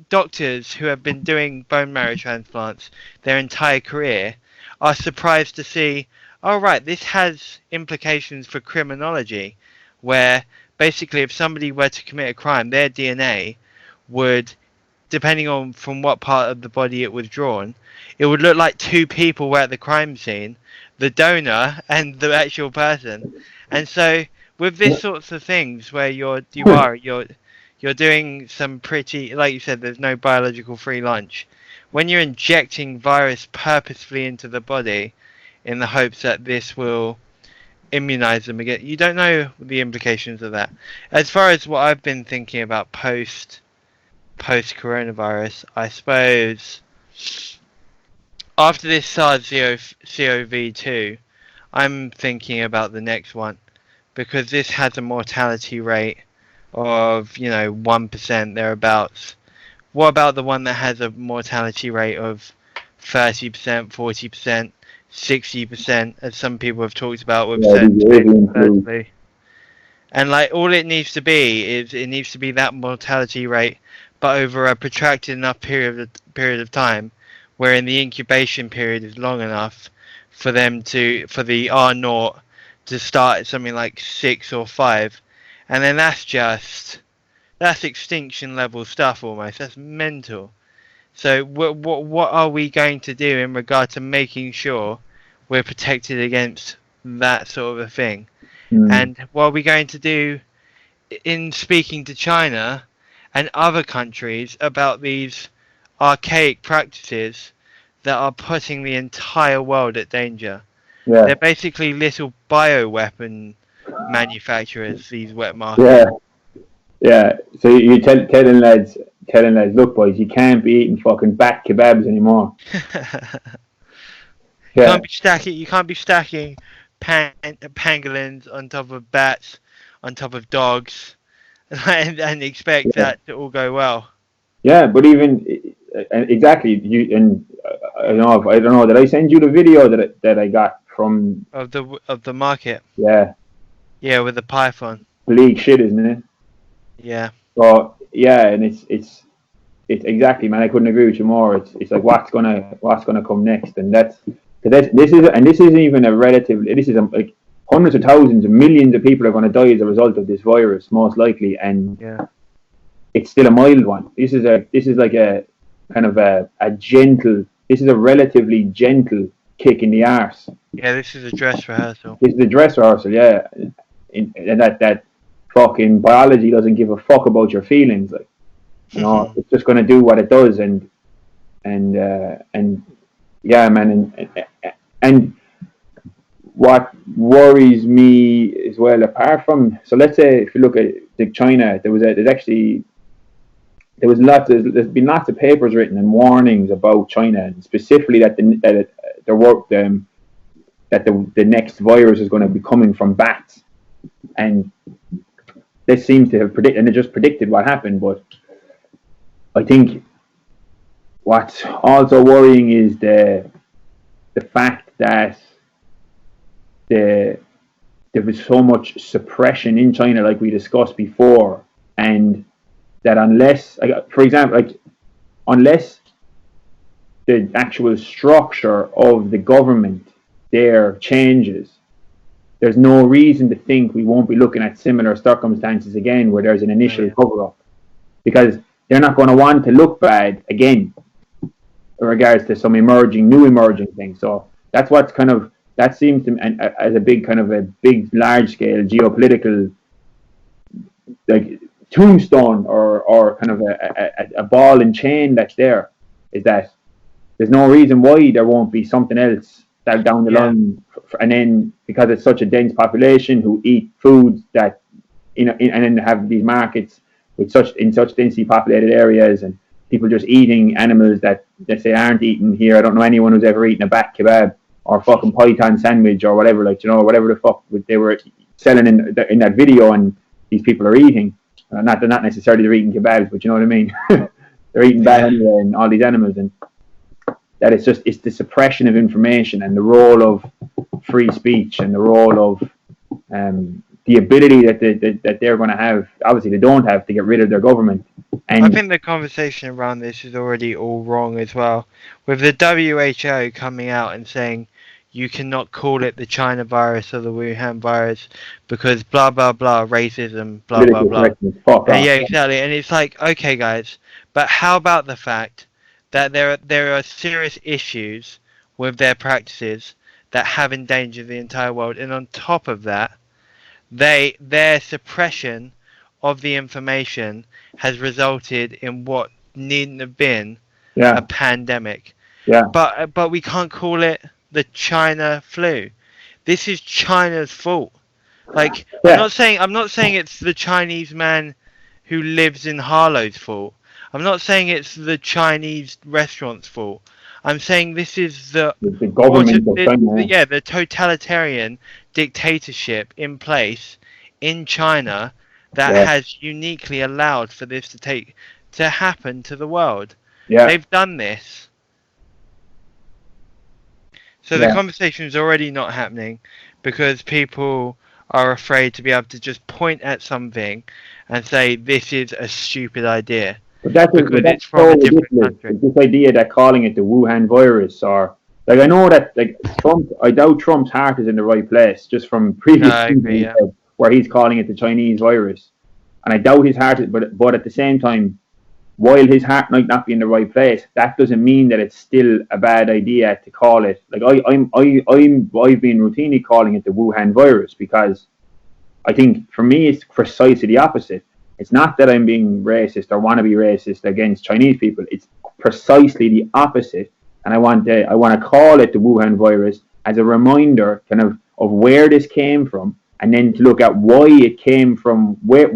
doctors who have been doing bone marrow transplants their entire career are surprised to see, oh right, this has implications for criminology, where basically if somebody were to commit a crime, their DNA would, depending on from what part of the body it was drawn, it would look like two people were at the crime scene, the donor and the actual person. And so with this sorts of things where you're doing some pretty, like you said, there's no biological free lunch. When you're injecting virus purposefully into the body in the hopes that this will immunize them again, you don't know the implications of that. As far as what I've been thinking about post coronavirus, I suppose after this SARS-CoV-2, I'm thinking about the next one, because this has a mortality rate of 1% thereabouts. What about the one that has a mortality rate of 30%, 40%, 60%, as some people have talked about with certain. And like all it needs to be is that mortality rate, but over a protracted enough period of time, wherein the incubation period is long enough for the R0 to start at something like 6 or 5, and then that's extinction level stuff almost. That's mental. So what are we going to do in regard to making sure we're protected against that sort of a thing? And what are we going to do in speaking to China and other countries about these archaic practices that are putting the entire world at danger? Yeah. They're basically little bioweapon manufacturers, these wet markets. Yeah. So you telling lads, look, boys, you can't be eating fucking bat kebabs anymore. You can't be stacking pangolins on top of bats, on top of dogs, and expect that to all go well. Yeah, but even exactly, I don't know. Did I send you the video that I got from of the market? Yeah. Yeah, with the python. Bleak shit, isn't it? Yeah. So yeah, and it's exactly, man. I couldn't agree with you more. It's like what's gonna come next, and this isn't even a relative. This is like hundreds of thousands of millions of people are going to die as a result of this virus, most likely, and it's still a mild one. This is like a kind of a gentle. This is a relatively gentle kick in the arse. Yeah, this is a dress rehearsal. This is a dress rehearsal, yeah. And that fucking biology doesn't give a fuck about your feelings, like, it's just going to do what it does, and yeah, man, and what worries me as well, apart from, so let's say if you look at China, there's been lots of papers written and warnings about China, and specifically that the next virus is going to be coming from bats, and this seems to have predicted, and it just predicted what happened. But I think what's also worrying is the fact that there was so much suppression in China, like we discussed before, and that unless the actual structure of the government there changes, there's no reason to think we won't be looking at similar circumstances again where there's an initial cover-up, because they're not going to want to look bad again in regards to some new emerging thing. So that's what's that seems to, and as a big large scale geopolitical like tombstone or kind of a ball and chain that's there, is that there's no reason why there won't be something else that down the line, and then because it's such a dense population who eat foods that and then have these markets in such densely populated areas, and people just eating animals that say aren't eaten here. I don't know anyone who's ever eaten a bat kebab or fucking python sandwich or whatever, whatever the fuck they were selling in that video, and these people are eating. They're not necessarily they're eating kebabs, but you know what I mean. They're eating bat anyway, and all these animals, and that it's the suppression of information and the role of free speech and the role of the ability that they're going to have. Obviously, they don't have to get rid of their government. And I think the conversation around this is already all wrong as well, with the WHO coming out and saying you cannot call it the China virus or the Wuhan virus because blah blah blah, racism, blah blah Political blah. correctness. Fuck And off. yeah, exactly. And it's like, okay, guys, but how about the fact that there are serious issues with their practices that have endangered the entire world, and on top of that, their suppression of the information has resulted in what needn't have been a Yeah, pandemic. yeah, But we can't call it the China flu. This is China's fault. Like yeah. I'm not saying it's the Chinese man who lives in Harlow's fault. I'm not saying it's the Chinese restaurant's fault. I'm saying this is The government of China. yeah, the totalitarian dictatorship in place in China that Yeah, has uniquely allowed for this to happen to the world. yeah, They've done this. So the yeah. conversation is already not happening because people are afraid to be able to just point at something and say this is a stupid idea because But that's it's so from a different ridiculous. country. This idea that calling it the Wuhan virus, or like, I know that like Trump, I doubt Trump's heart is in the right place just from No, previous I things agree. he Yeah, said, where he's calling it the Chinese virus, and I doubt his heart. But at the same time, while his heart might not be in the right place, that doesn't mean that it's still a bad idea to call it. Like I've been routinely calling it the Wuhan virus because I think for me it's precisely the opposite. It's not that I'm being racist or want to be racist against Chinese people. It's precisely the opposite, and I want to call it the Wuhan virus as a reminder, kind of where this came from, and then to look at why it came from where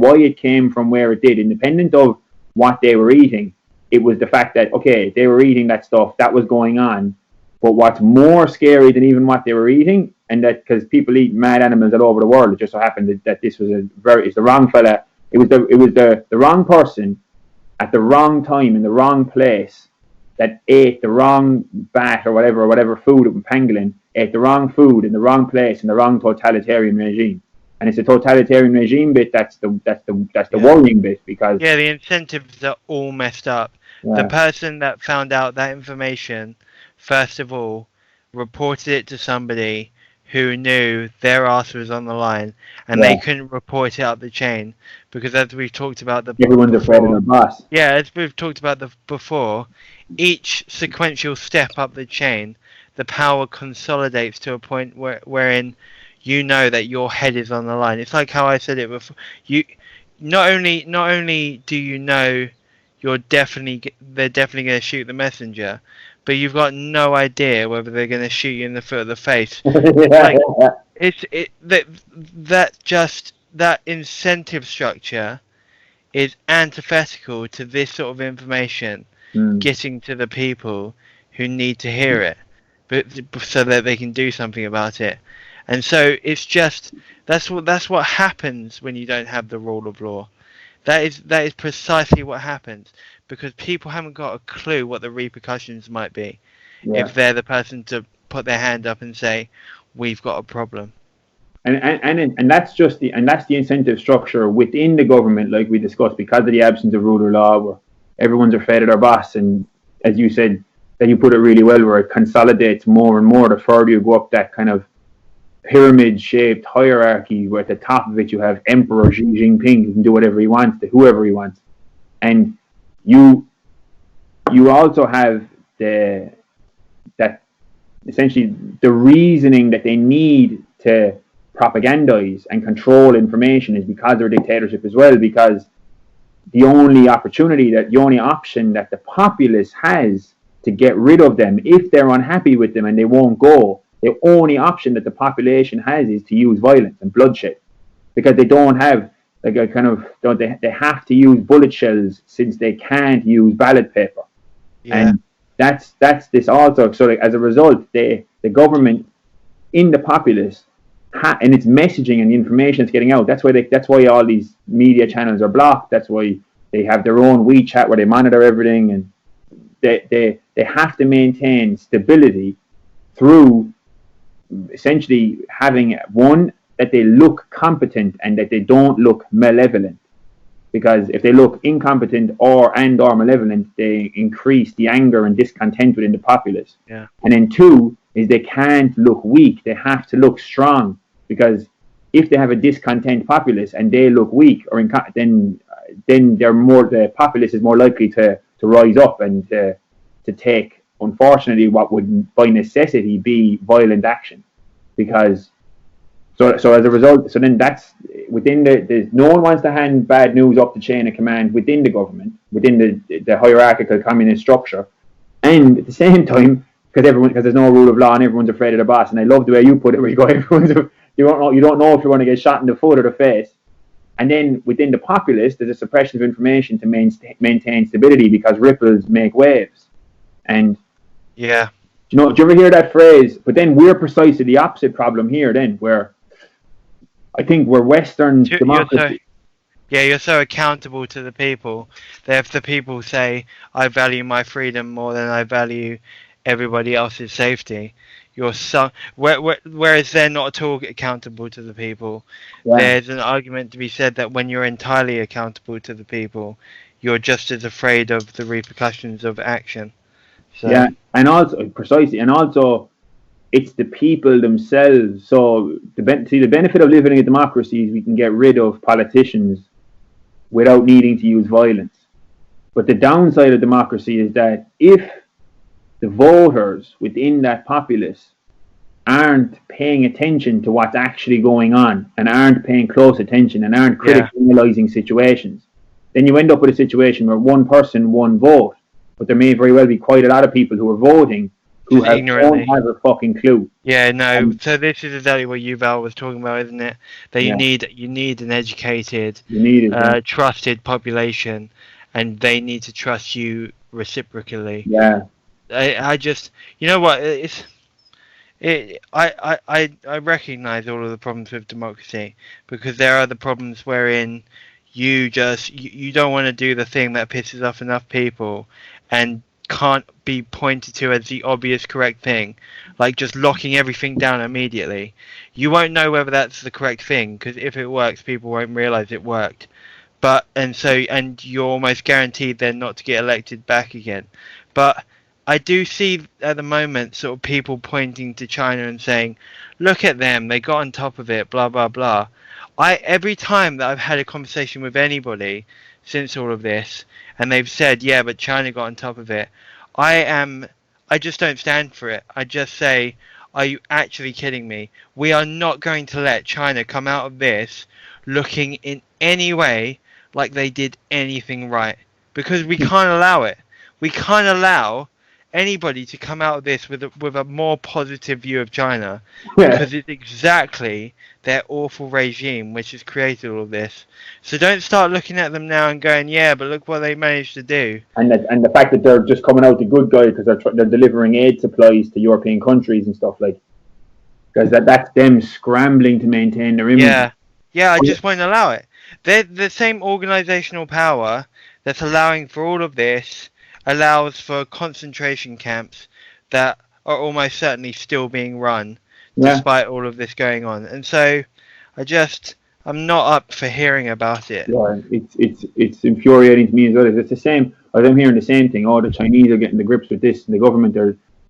it did, independent of what they were eating. It was the fact that okay, they were eating that stuff that was going on, but what's more scary than even what they were eating, and that because people eat mad animals all over the world, it just so happened that this was it's the wrong fella. It was the wrong person at the wrong time in the wrong place that ate the wrong bat or whatever food, pangolin ate the wrong food in the wrong place in the wrong totalitarian regime. And it's the totalitarian regime bit that's the yeah, worrying bit because yeah. The incentives are all messed up. The yeah, person that found out that information, first of all, reported it to somebody who knew their ass was on the line, and they yeah, couldn't report it up the chain because, as we've talked about everyone's afraid of before, their boss. yeah, as we've talked about before, each sequential step up the chain, the power consolidates to a point wherein you know that your head is on the line. It's like how I said it before. You not only do you know they're definitely going to shoot the messenger, but you've got no idea whether they're going to shoot you in the foot or the face. Yeah, Like yeah, that incentive structure is antithetical to this sort of information mm, getting to the people who need to hear it, but so that they can do something about it. And so it's just that's what happens when you don't have the rule of law. That is precisely what happens because people haven't got a clue what the repercussions might be yeah. if they're the person to put their hand up and say, "We've got a problem." And that's the incentive structure within the government, like we discussed, because of the absence of rule of law, where everyone's afraid of their boss, and as you said, that you put it really well, where it consolidates more and more the further you go up that kind of pyramid-shaped hierarchy, where at the top of it you have Emperor Xi Jinping who can do whatever he wants to whoever he wants, and you also have that essentially the reasoning that they need to propagandize and control information is because of their dictatorship as well, because the only option that the populace has to get rid of them if they're unhappy with them and they won't go, the only option that the population has is to use violence and bloodshed, because they don't have like a kind of they have to use bullet shells since they can't use ballot paper. Yeah, And that's this also. So like, as a result, the government in the populace and its messaging and the information it's getting out. That's why all these media channels are blocked. That's why they have their own WeChat where they monitor everything, and they have to maintain stability through essentially having one, that they look competent and that they don't look malevolent. Because if they look incompetent or malevolent, they increase the anger and discontent within the populace. yeah, And then two, is they can't look weak. They have to look strong, because if they have a discontent populace and they look weak, then the populace is more likely to rise up and to take, unfortunately, what would by necessity be violent action. Because so as a result, so then that's within no one wants to hand bad news up the chain of command within the government, within the hierarchical communist structure, and at the same time, because there's no rule of law and everyone's afraid of the boss. And I love the way you put it, where you go, you don't know if you're going to get shot in the foot or the face. And then within the populace, there's a suppression of information to maintain stability, because ripples make waves. And yeah, do you ever hear that phrase? But then we're precisely the opposite problem here. Then where I think we're Western democracy. You're so accountable to the people that if the people say, I value my freedom more than I value everybody else's safety, whereas they're not at all accountable to the people. Yeah. There's an argument to be said that when you're entirely accountable to the people, you're just as afraid of the repercussions of action. So. Yeah, and also it's the people themselves. So the benefit of living in a democracy is we can get rid of politicians without needing to use violence. But the downside of democracy is that if the voters within that populace aren't paying attention to what's actually going on, and aren't paying close attention, and aren't critically analysing situations, then you end up with a situation where one person, one vote, but there may very well be quite a lot of people who are voting who don't have a fucking clue. Yeah, no. So this is exactly what Yuval was talking about, isn't it? That you need an educated, trusted population, and they need to trust you reciprocally. Yeah. I just, you know what? I recognize all of the problems with democracy, because there are the problems wherein you don't want to do the thing that pisses off enough people and can't be pointed to as the obvious correct thing, like just locking everything down immediately. You won't know whether that's the correct thing, because if it works, people won't realize it worked. And you're almost guaranteed then not to get elected back again. But I do see at the moment sort of people pointing to China and saying, look at them, they got on top of it, blah blah blah. Every time that I've had a conversation with anybody since all of this, and they've said, yeah, but China got on top of it, I just don't stand for it. I just say, are you actually kidding me? We are not going to let China come out of this looking in any way like they did anything right, because we can't allow it. We can't allow anybody to come out of this with a more positive view of China, because it's exactly their awful regime which has created all of this. So don't start looking at them now and going, yeah, but look what they managed to do. And the fact that they're just coming out the good guy because they're delivering aid supplies to European countries and stuff, like, because that's them scrambling to maintain their image. Yeah, I just won't allow it. They're the same organizational power that's allowing for all of this allows for concentration camps that are almost certainly still being run despite all of this going on. And so I'm not up for hearing about it. Yeah, it's infuriating to me as well. It's the same. I'm hearing the same thing. Oh, the Chinese are getting the grips with this, and the government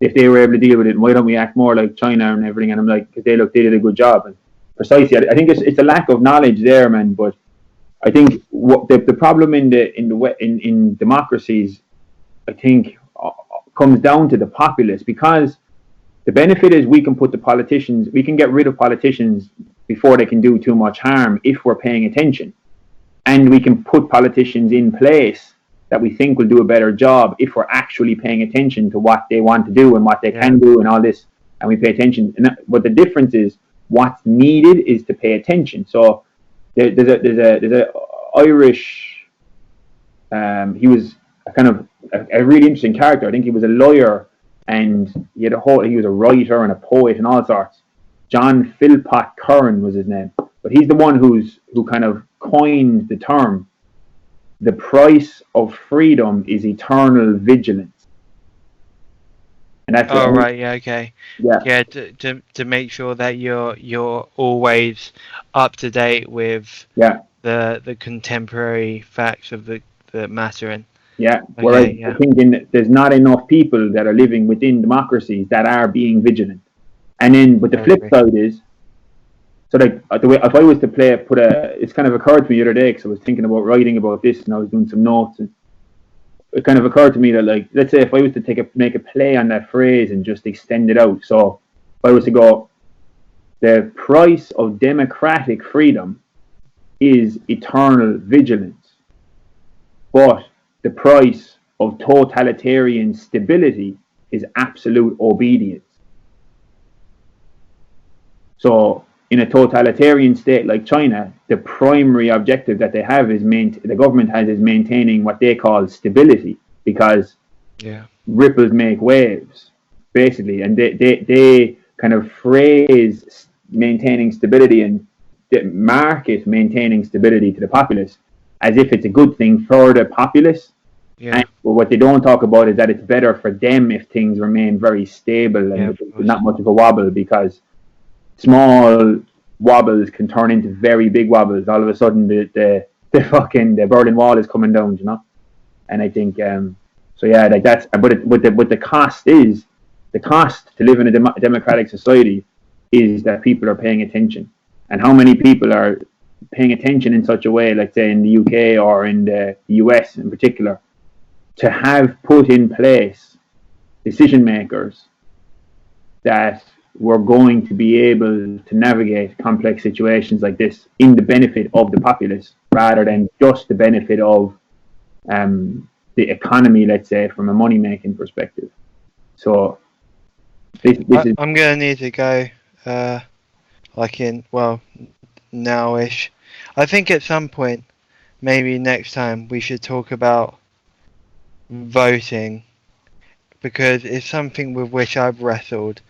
if they were able to deal with it, why don't we act more like China and everything? And I'm like, because they did a good job. And precisely, I think it's a lack of knowledge there, man. But I think what the problem in democracies, I think, comes down to the populace, because the benefit is we can get rid of politicians before they can do too much harm if we're paying attention, and we can put politicians in place that we think will do a better job if we're actually paying attention to what they want to do and what they can do and all this, and we pay attention. But the difference is what's needed is to pay attention. So there's a Irish, he was a kind of a really interesting character. I think he was a lawyer, and he was a writer and a poet and all sorts. John Philpott Curran was his name, but he's the one who kind of coined the term, the price of freedom is eternal vigilance. And that's to make sure that you're always up to date with the contemporary facts of the matter. And Yeah. Whereas Okay, yeah. I'm thinking that there's not enough people that are living within democracies that are being vigilant. And then, but the I flip agree. side is, so like the way if I was to it's kind of occurred to me the other day because I was thinking about writing about this and I was doing some notes and it kind of occurred to me that like let's say if I was to make a play on that phrase and just extend it out. So if I was to go, the price of democratic freedom is eternal vigilance, but the price of totalitarian stability is absolute obedience. So in a totalitarian state like China, the primary objective that they have is the government has is maintaining what they call stability because Yeah. ripples make waves, basically, and they kind of phrase maintaining stability and market maintaining stability to the populace as if it's a good thing for the populace. Yeah. And what they don't talk about is that it's better for them if things remain very stable and Yeah, of there's course. not much of a wobble because small wobbles can turn into very big wobbles. All of a sudden, the Berlin Wall is coming down, you know. And I think so. Yeah, like that's but the cost is the cost to live in a democratic society is that people are paying attention, and how many people are paying attention in such a way, like say in the UK or in the US in particular, to have put in place decision makers that were going to be able to navigate complex situations like this in the benefit of the populace rather than just the benefit of the economy, let's say, from a money making perspective. So this is I'm gonna need to go. Like in nowish. I think at some point, maybe next time, we should talk about voting because it's something with which I've wrestled.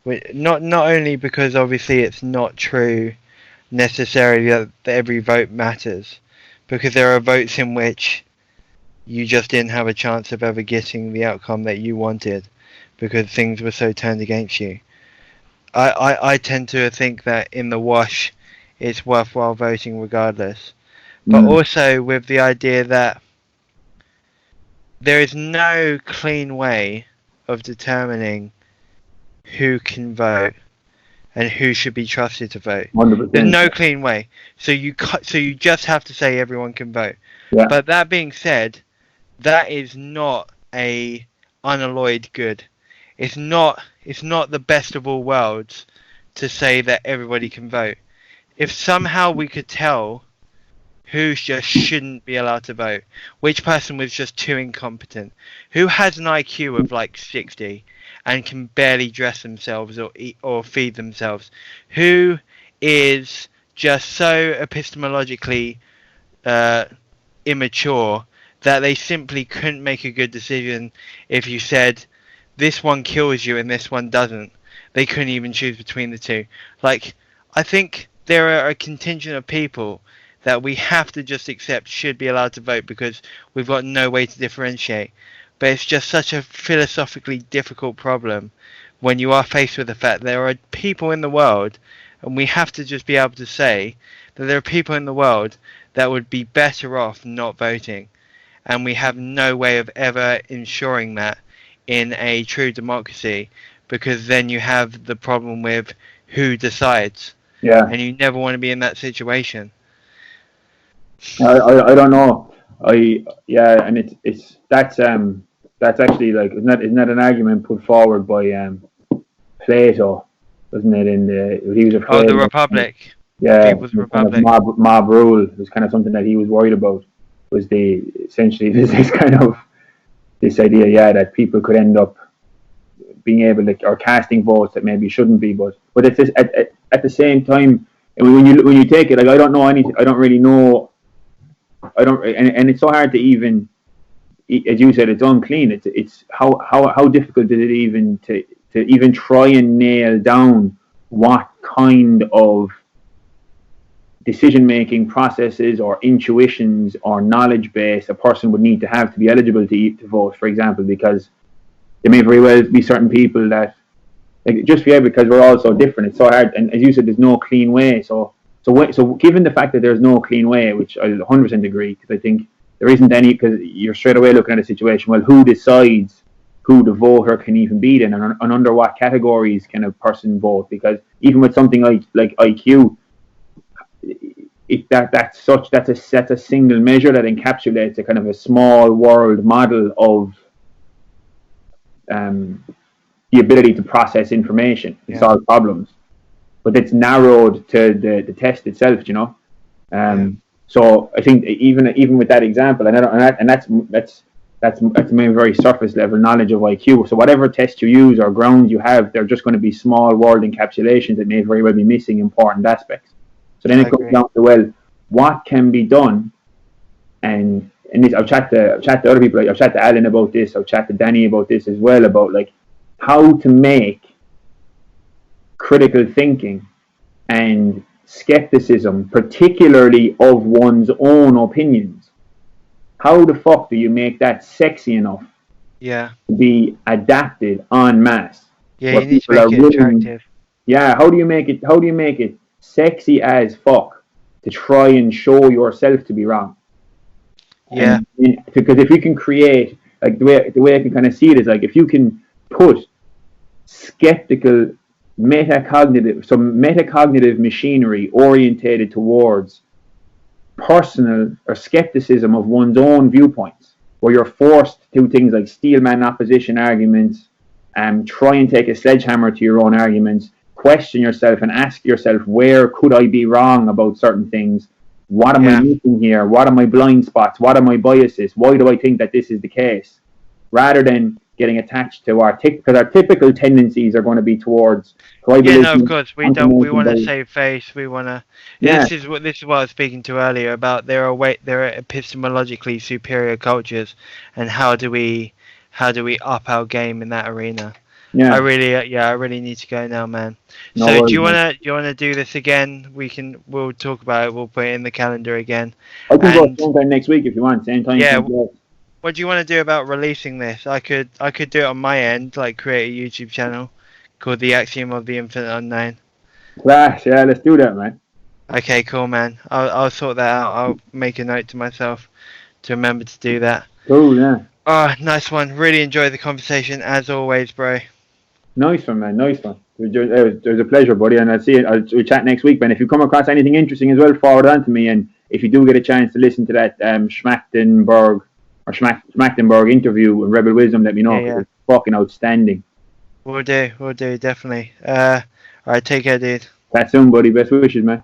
Not only because obviously it's not true necessarily that every vote matters, because there are votes in which you just didn't have a chance of ever getting the outcome that you wanted because things were so turned against you. I tend to think that in the wash it's worthwhile voting regardless. But also with the idea that there is no clean way of determining who can vote and who should be trusted to vote. 100%. There's no clean way. So you just have to say everyone can vote. Yeah. But that being said, that is not a unalloyed good. It's not the best of all worlds to say that everybody can vote. If somehow we could tell who just shouldn't be allowed to vote, which person was just too incompetent, who has an IQ of like 60 and can barely dress themselves or eat or feed themselves, who is just so epistemologically immature that they simply couldn't make a good decision if you said this one kills you and this one doesn't. They couldn't even choose between the two. Like, I think there are a contingent of people that we have to just accept should be allowed to vote because we've got no way to differentiate. But it's just such a philosophically difficult problem when you are faced with the fact there are people in the world, and we have to just be able to say that there are people in the world that would be better off not voting. And we have no way of ever ensuring that in a true democracy, because then you have the problem with who decides. Yeah. And you never want to be in that situation. I don't know. And that's actually like isn't that an argument put forward by Plato, wasn't it? He was afraid. Oh, the Republic. Yeah, People's kind Republic. of mob rule was kind of something that he was worried about. Was essentially this kind of this idea, that people could end up being able to or casting votes that maybe shouldn't be, but it's just, at the same time, when you take it, like I don't know anything, I don't really know, and it's so hard to even, as you said, it's unclean. It's how difficult is it even to even try and nail down what kind of decision-making processes or intuitions or knowledge base a person would need to have to be eligible to vote, for example, because there may very well be certain people that, like, just because we're all so different, it's so hard. And as you said, there's no clean way. So given the fact that there's no clean way, which I 100% agree, because I think there isn't any, because you're straight away looking at a situation. Well, who decides who the voter can even be then, and under what categories can a person vote? Because even with something like IQ, that's a single measure that encapsulates a kind of a small world model of the ability to process information and solve problems, but it's narrowed to the test itself, you know. So I think even with that example, and that's maybe very surface level knowledge of IQ. So whatever test you use or grounds you have, they're just going to be small world encapsulations that may very well be missing important aspects. So then it comes down to, well, what can be done? And this, I've chat to other people. Like, I've chat to Alan about this. I've chat to Danny about this as well, about like how to make critical thinking and skepticism, particularly of one's own opinions. How the fuck do you make that sexy enough? Yeah. To be adapted en masse. Yeah, you need to make it attractive. Yeah, how do you make it sexy as fuck to try and show yourself to be wrong? Yeah. Because if you can create, like, the way I can kind of see it is like, if you can put skeptical metacognitive machinery orientated towards personal or skepticism of one's own viewpoints, where you're forced to do things like steelman opposition arguments, try and take a sledgehammer to your own arguments, question yourself and ask yourself, where could I be wrong about certain things? What am I missing here? What are my blind spots? What are my biases? Why do I think that this is the case? Rather than getting attached to because our typical tendencies are going to be towards tribalism. Yeah, no, of course we don't. We want to save face. We want to. This is what I was speaking to earlier about. There are epistemologically superior cultures, and how do we up our game in that arena? Yeah. I really need to go now, man. No so worries, do you wanna do this again? We'll talk about it. We'll put it in the calendar again. I can go sometime next week if you want. Same time. Yeah. What do you want to do about releasing this? I could do it on my end, like create a YouTube channel called the Axiom of the Infinite Unknown. Class, yeah, let's do that, man. Okay, cool, man. I'll sort that out. I'll make a note to myself to remember to do that. Cool, yeah. Oh, nice one. Really enjoyed the conversation as always, bro. Nice one, man. Nice one. It was a pleasure, buddy. And we'll chat next week, man. If you come across anything interesting as well, forward it on to me. And if you do get a chance to listen to that Schmachtenberg interview with Rebel Wisdom, let me know. Yeah. It's fucking outstanding. We'll do, definitely. Alright, take care, dude. That's soon, buddy. Best wishes, man.